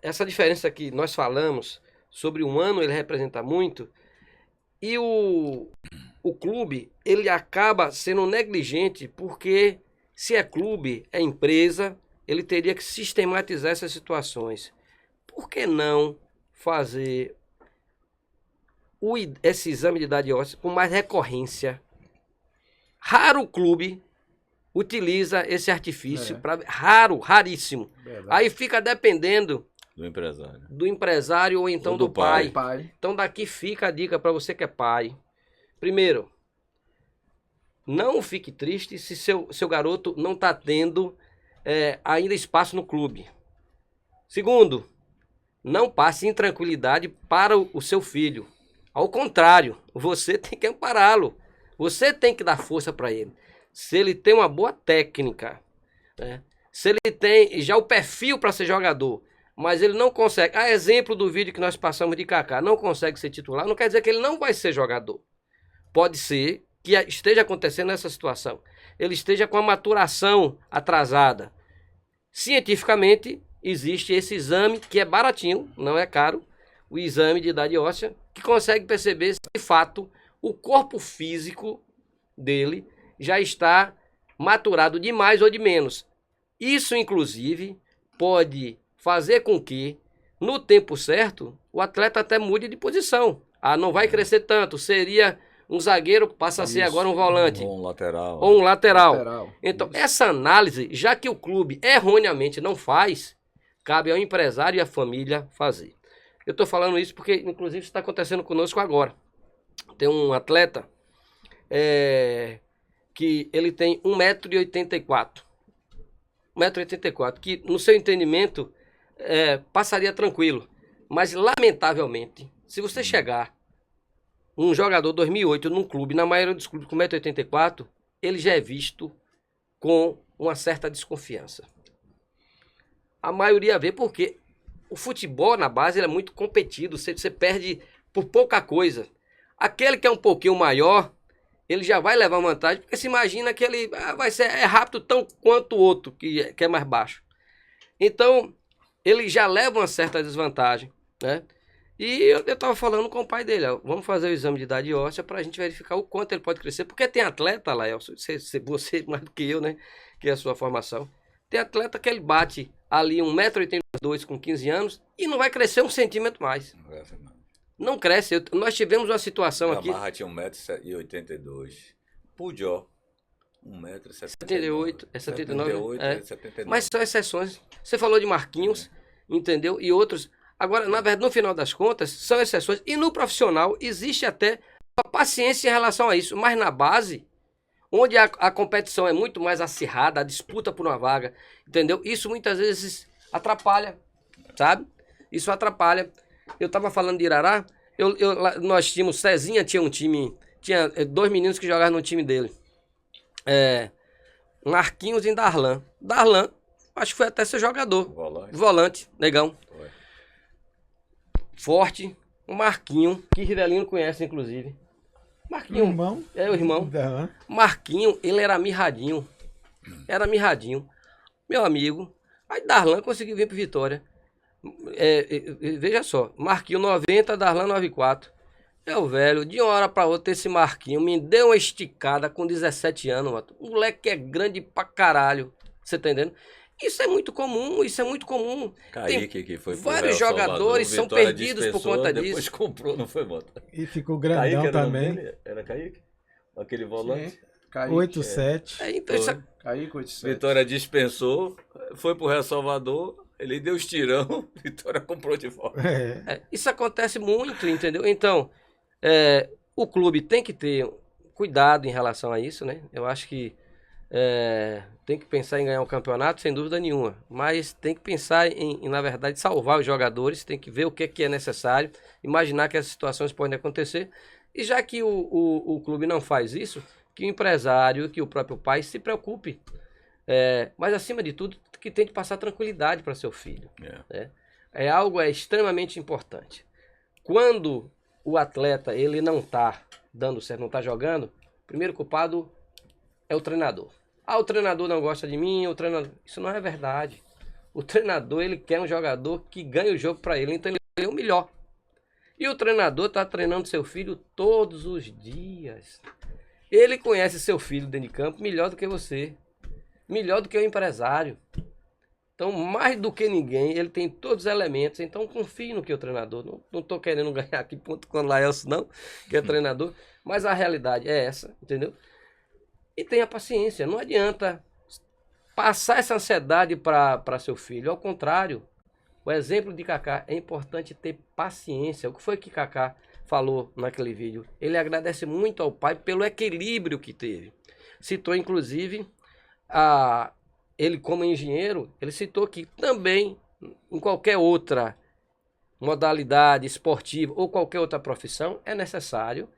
essa diferença que nós falamos sobre um ano, ele representa muito, e o clube, ele acaba sendo negligente, porque se é clube, é empresa, ele teria que sistematizar essas situações. Por que não fazer esse exame de idade óssea com mais recorrência? Raro clube utiliza esse artifício, raríssimo. Verdade. Aí fica dependendo Do empresário. ou então Ou do do pai. Pai. Então daqui fica a dica para você que é pai. Primeiro, não fique triste se seu garoto não está tendo ainda espaço no clube. Segundo, não passe intranquilidade para o seu filho. Ao contrário, você tem que ampará-lo. Você tem que dar força para ele. Se ele tem uma boa técnica, né? Se ele tem já o perfil para ser jogador, mas ele não consegue, a exemplo do vídeo que nós passamos de Kaká, não consegue ser titular, não quer dizer que ele não vai ser jogador. Pode ser que esteja acontecendo essa situação. Ele esteja com a maturação atrasada. Cientificamente, existe esse exame que é baratinho, não é caro, o exame de idade óssea, que consegue perceber se de fato o corpo físico dele já está maturado de mais ou de menos. Isso, inclusive, pode fazer com que, no tempo certo, o atleta até mude de posição. Não vai crescer tanto, seria um zagueiro, passa a ser agora um volante. Ou um lateral. Ou um lateral. Então, essa análise, já que o clube erroneamente não faz, cabe ao empresário e à família fazer. Eu estou falando isso porque, inclusive, isso está acontecendo conosco agora. Tem um atleta que ele tem 1,84 m. 1,84 m, que no seu entendimento passaria tranquilo. Mas, lamentavelmente, se você chegar um jogador 2008 num clube, na maioria dos clubes com 1,84 m, ele já é visto com uma certa desconfiança. A maioria vê porque o futebol na base é muito competido, você perde por pouca coisa. Aquele que é um pouquinho maior, ele já vai levar vantagem, porque se imagina que ele vai ser rápido tão quanto o outro, que é mais baixo. Então, ele já leva uma certa desvantagem, né? E eu estava falando com o pai dele, vamos fazer o exame de idade óssea para a gente verificar o quanto ele pode crescer, porque tem atleta, Laelson, você mais do que eu, né, que é a sua formação, tem atleta que ele bate ali 1,82 m com 15 anos e não vai crescer 1 centímetro mais. Não cresce. Nós tivemos uma situação aqui. Gamarra tinha 1,82 m. Pujol, 1,78 m. 78, 79. 79. Mas são exceções. Você falou de Marquinhos, entendeu? E outros. Agora, na verdade, no final das contas, são exceções. E no profissional existe até a paciência em relação a isso. Mas na base, onde a competição é muito mais acirrada, a disputa por uma vaga, entendeu? Isso muitas vezes atrapalha, sabe? Isso atrapalha. Eu estava falando de Irará, nós tínhamos, Cezinha tinha um time, tinha 2 meninos que jogavam no time dele. Marquinhos e Darlan. Darlan, acho que foi até ser jogador. Volante, negão. Foi. Forte. O Marquinho, que Rivelino conhece, inclusive. Marquinho. Irmão. É o irmão. Da... Marquinho, ele era mirradinho. Era mirradinho. Meu amigo. Aí Darlan conseguiu vir pro Vitória. Veja só, Marquinho 90, Darlan 94. Meu velho, de uma hora pra outra, esse Marquinho me deu uma esticada com 17 anos, mano. O moleque é grande pra caralho. Você tá entendendo? Isso é muito comum, isso é muito comum. Kaique, que foi pro vários Real jogadores Salvador, são Vitória perdidos por dispensou, conta depois disso. comprou, não foi, Mota? E ficou Kaique grandão era o nome também. dele? Era Kaique? Aquele volante? 8,7. Então, isso Kaique 87. Vitória dispensou, foi pro Real Salvador, Ele deu os tirão, Vitória comprou de volta. Isso acontece muito, entendeu? Então, o clube tem que ter cuidado em relação a isso, né? Eu acho que tem que pensar em ganhar um campeonato, sem dúvida nenhuma. Mas tem que pensar na verdade, salvar os jogadores, tem que ver o que é necessário, imaginar que essas situações podem acontecer. E já que o clube não faz isso, que o empresário, que o próprio pai se preocupe. Mas, acima de tudo, que tente passar tranquilidade para seu filho. É algo extremamente importante. Quando o atleta ele não está dando certo, não está jogando, o primeiro culpado é o treinador. O treinador não gosta de mim, o treinador... Isso não é verdade. O treinador, ele quer um jogador que ganhe o jogo para ele, então ele é o melhor. E o treinador está treinando seu filho todos os dias. Ele conhece seu filho dentro de campo melhor do que você, melhor do que o empresário. Então, mais do que ninguém, ele tem todos os elementos. Então, confie no que o treinador... Não estou querendo ganhar aqui ponto com o Laelso, não, que é treinador. Mas a realidade é essa, entendeu? E tenha paciência. Não adianta passar essa ansiedade para seu filho. Ao contrário, o exemplo de Kaká, é importante ter paciência. O que foi que Kaká falou naquele vídeo? Ele agradece muito ao pai pelo equilíbrio que teve. Citou, inclusive, ele como engenheiro, ele citou que também, em qualquer outra modalidade esportiva ou qualquer outra profissão, é necessário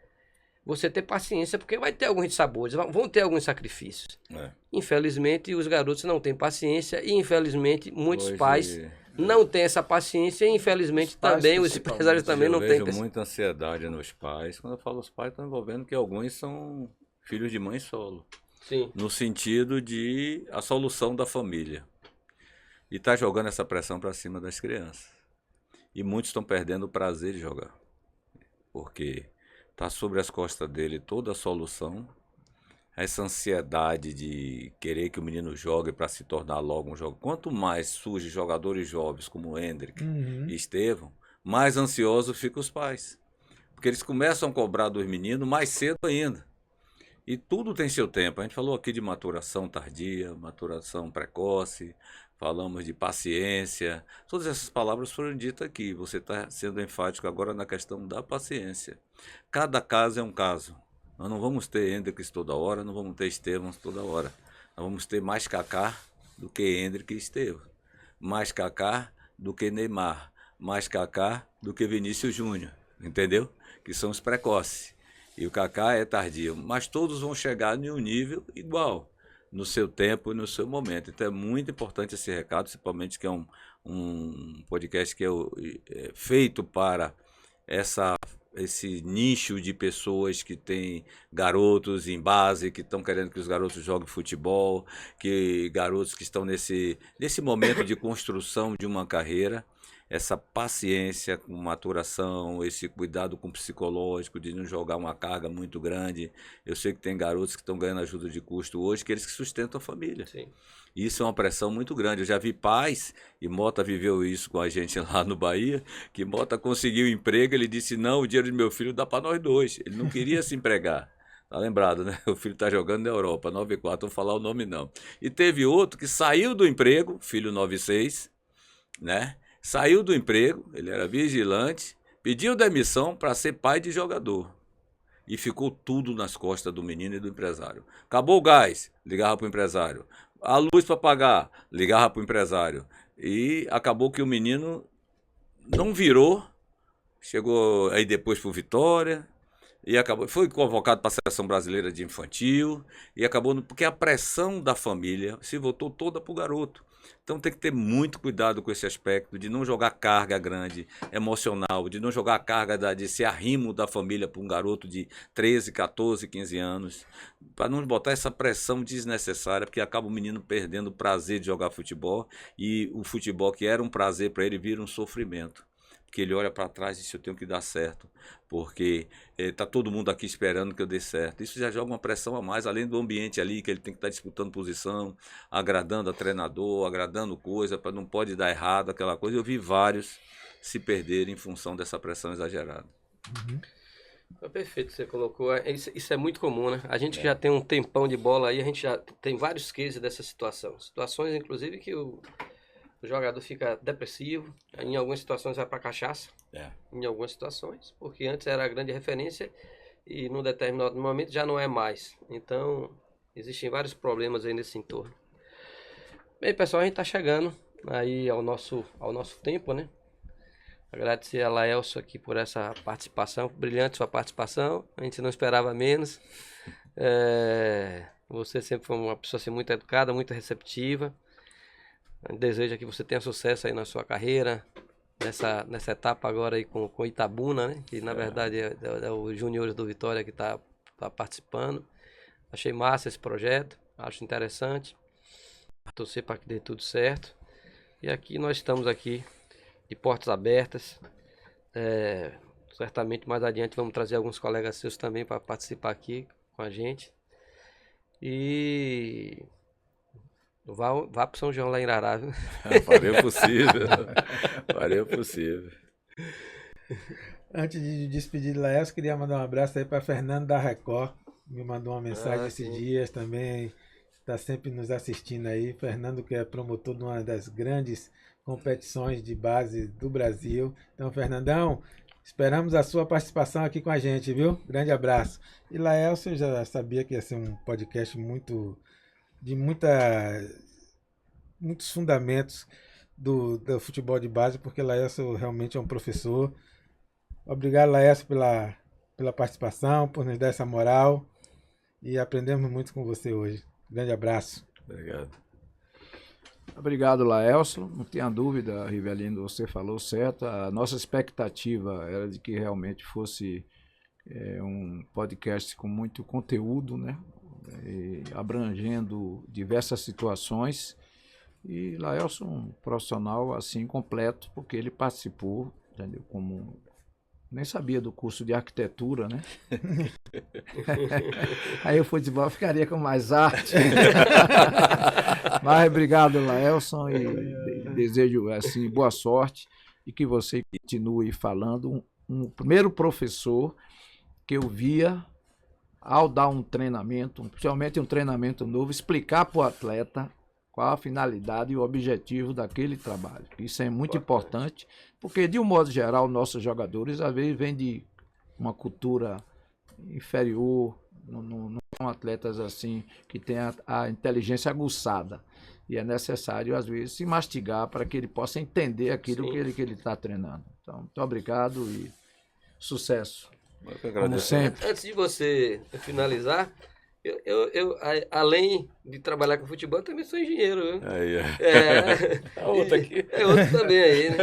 você ter paciência, porque vai ter alguns sabores, vão ter alguns sacrifícios. Infelizmente, os garotos não têm paciência e, infelizmente, muitos pais não têm essa paciência e, infelizmente, também os empresários também não têm. Eu vejo muita ansiedade nos pais. Quando eu falo os pais, estou envolvendo que alguns são filhos de mãe solo. Sim. No sentido de a solução da família. E está jogando essa pressão para cima das crianças. E muitos estão perdendo o prazer de jogar. Porque está sobre as costas dele toda a solução, essa ansiedade de querer que o menino jogue para se tornar logo um jogador. Quanto mais surgem jogadores jovens como o Hendrick e Estevão, mais ansiosos ficam os pais. Porque eles começam a cobrar dos meninos mais cedo ainda. E tudo tem seu tempo. A gente falou aqui de maturação tardia, maturação precoce, falamos de paciência. Todas essas palavras foram ditas aqui. Você está sendo enfático agora na questão da paciência. Cada caso é um caso. Nós não vamos ter Hendrick toda hora, não vamos ter Estevão toda hora. Nós vamos ter mais Kaká do que Hendrick e Estevão. Mais Kaká do que Neymar. Mais Kaká do que Vinícius Júnior. Entendeu? Que são os precoces. E o Kaká é tardio. Mas todos vão chegar em um nível igual, no seu tempo e no seu momento. Então é muito importante esse recado, principalmente que é um podcast que é feito para esse nicho de pessoas que tem garotos em base, que estão querendo que os garotos joguem futebol, que garotos que estão nesse momento de construção de uma carreira. Essa paciência com maturação, esse cuidado com o psicológico, de não jogar uma carga muito grande. Eu sei que tem garotos que estão ganhando ajuda de custo hoje, que eles que sustentam a família. Sim. Isso é uma pressão muito grande. Eu já vi pais, e Mota viveu isso com a gente lá no Bahia, que Mota conseguiu emprego, ele disse, não, o dinheiro do meu filho dá para nós dois. Ele não queria se empregar. Tá lembrado, né? O filho tá jogando na Europa, 94, não vou falar o nome não. E teve outro que saiu do emprego, filho 96, né? Saiu do emprego, ele era vigilante, pediu demissão para ser pai de jogador. E ficou tudo nas costas do menino e do empresário. Acabou o gás, ligava para o empresário. A luz para pagar, ligava para o empresário. E acabou que o menino não virou, chegou aí depois para o Vitória, e foi convocado para a Seleção Brasileira de Infantil, e acabou, porque a pressão da família se voltou toda para o garoto. Então tem que ter muito cuidado com esse aspecto de não jogar carga grande, emocional, de não jogar carga de ser arrimo da família para um garoto de 13, 14, 15 anos, para não botar essa pressão desnecessária, porque acaba o menino perdendo o prazer de jogar futebol, e o futebol que era um prazer para ele vira um sofrimento. Que ele olha para trás e diz, eu tenho que dar certo, porque está todo mundo aqui esperando que eu dê certo. Isso já joga uma pressão a mais, além do ambiente ali, que ele tem que estar disputando posição, agradando a treinador, agradando coisa, para não pode dar errado, aquela coisa. Eu vi vários se perderem em função dessa pressão exagerada. Perfeito, você colocou. Isso é muito comum, né? A gente já tem um tempão de bola aí, a gente já tem vários cases dessa situação. Situações, inclusive, que o o jogador fica depressivo, em algumas situações vai para cachaça, em algumas situações, porque antes era a grande referência e num determinado momento já não é mais. Então, existem vários problemas aí nesse entorno. Bem, pessoal, a gente está chegando aí ao nosso tempo, né? Agradecer a Laelson aqui por essa participação, brilhante sua participação, a gente não esperava menos. Você sempre foi uma pessoa assim, muito educada, muito receptiva. Desejo que você tenha sucesso aí na sua carreira, nessa etapa agora aí com Itabuna, né? Que na verdade é o Juniores do Vitória que tá participando. Achei massa esse projeto, acho interessante. Torcer para que dê tudo certo. E aqui nós estamos aqui de portas abertas. Certamente mais adiante vamos trazer alguns colegas seus também para participar aqui com a gente. E vá para São João lá em Irará, viu? Farei o possível. Farei o possível. Antes de despedir de Laelson, queria mandar um abraço aí para Fernando da Record. Me mandou uma mensagem esses dias também. Está sempre nos assistindo aí. Fernando, que é promotor de uma das grandes competições de base do Brasil. Então, Fernandão, esperamos a sua participação aqui com a gente, viu? Grande abraço. E Laelson, eu já sabia que ia ser um podcast de muitos fundamentos do futebol de base, porque Laelson realmente é um professor. Obrigado, Laelson, pela participação, por nos dar essa moral. E aprendemos muito com você hoje. Grande abraço. Obrigado. Obrigado, Laelson. Não tenha dúvida, Rivelino, você falou certo. A nossa expectativa era de que realmente fosse um podcast com muito conteúdo, né? Abrangendo diversas situações. E Laelson, um profissional assim completo, porque ele participou, entendeu? Nem sabia do curso de arquitetura, né? Aí o futebol ficaria com mais arte. Mas obrigado, Laelson, e desejo assim boa sorte e que você continue falando. Um primeiro professor que eu via ao dar um treinamento, principalmente um treinamento novo, explicar para o atleta qual a finalidade e o objetivo daquele trabalho. Isso é muito importante, porque, de um modo geral, nossos jogadores, às vezes, vêm de uma cultura inferior, não são atletas assim que têm a inteligência aguçada. E é necessário, às vezes, se mastigar para que ele possa entender aquilo que ele está treinando. Então, muito obrigado e sucesso. Como sempre. Antes de você finalizar, eu além de trabalhar com futebol, eu também sou engenheiro, viu? Aí, a outra aqui. É outro também aí, né?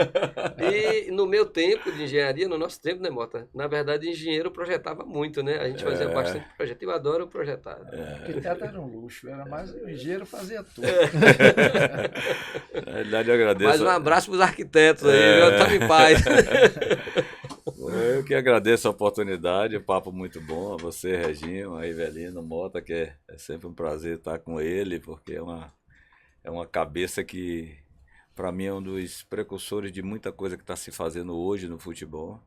E no meu tempo de engenharia, no nosso tempo, né, Mota? Na verdade, engenheiro projetava muito, né? A gente fazia bastante projeto. Eu adoro projetar. Arquiteto era um luxo, era mais o engenheiro fazia tudo. Na verdade, eu agradeço. Mais um abraço para os arquitetos aí, viu? Tamo em paz. Eu que agradeço a oportunidade, o papo muito bom, a você, Reginho, a Rivelino, Mota, que é sempre um prazer estar com ele, porque é uma cabeça que, para mim, é um dos precursores de muita coisa que está se fazendo hoje no futebol.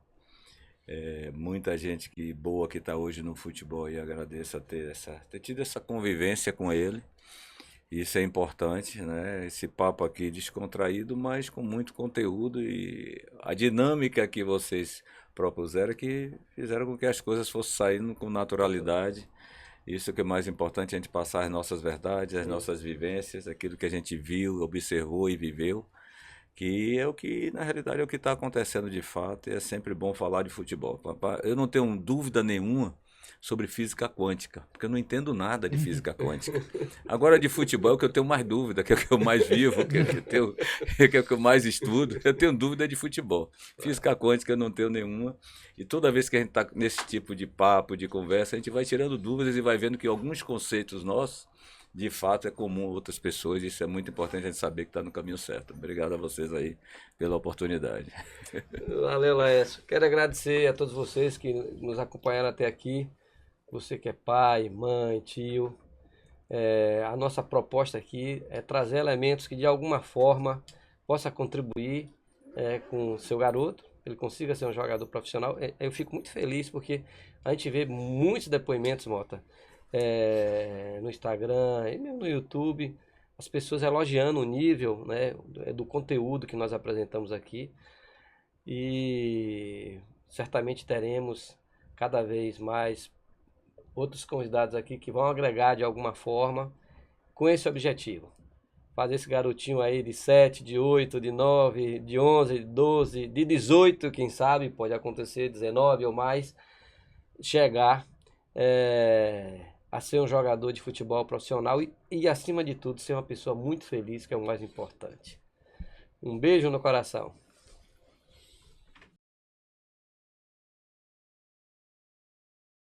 Muita gente boa que está hoje no futebol, e agradeço a ter tido essa convivência com ele. Isso é importante, né? Esse papo aqui descontraído, mas com muito conteúdo, e a dinâmica que vocês propuseram que fizeram com que as coisas fossem saindo com naturalidade. Isso que é mais importante, a gente passar as nossas verdades, as nossas vivências, aquilo que a gente viu, observou e viveu, que é o que, na realidade, é o que está acontecendo de fato, e é sempre bom falar de futebol. Eu não tenho dúvida nenhuma sobre física quântica, porque eu não entendo nada de física quântica. Agora, de futebol, é o que eu tenho mais dúvida, que é o que eu mais vivo, que é o que eu mais estudo. Eu tenho dúvida de futebol. Física quântica eu não tenho nenhuma. E toda vez que a gente está nesse tipo de papo, de conversa, a gente vai tirando dúvidas e vai vendo que alguns conceitos nossos, de fato, é comum a outras pessoas. E isso é muito importante a gente saber que está no caminho certo. Obrigado a vocês aí pela oportunidade. Valeu, Laércio. Quero agradecer a todos vocês que nos acompanharam até aqui. Você que é pai, mãe, tio. A nossa proposta aqui é trazer elementos que de alguma forma possa contribuir com o seu garoto, ele consiga ser um jogador profissional. Eu fico muito feliz porque a gente vê muitos depoimentos, Mota, no Instagram e mesmo no YouTube, as pessoas elogiando o nível, né, do conteúdo que nós apresentamos aqui. E certamente teremos cada vez mais outros convidados aqui que vão agregar de alguma forma com esse objetivo. Fazer esse garotinho aí de 7, de 8, de 9, de 11, de 12, de 18, quem sabe, pode acontecer 19 ou mais, chegar a ser um jogador de futebol profissional e, acima de tudo, ser uma pessoa muito feliz, que é o mais importante. Um beijo no coração.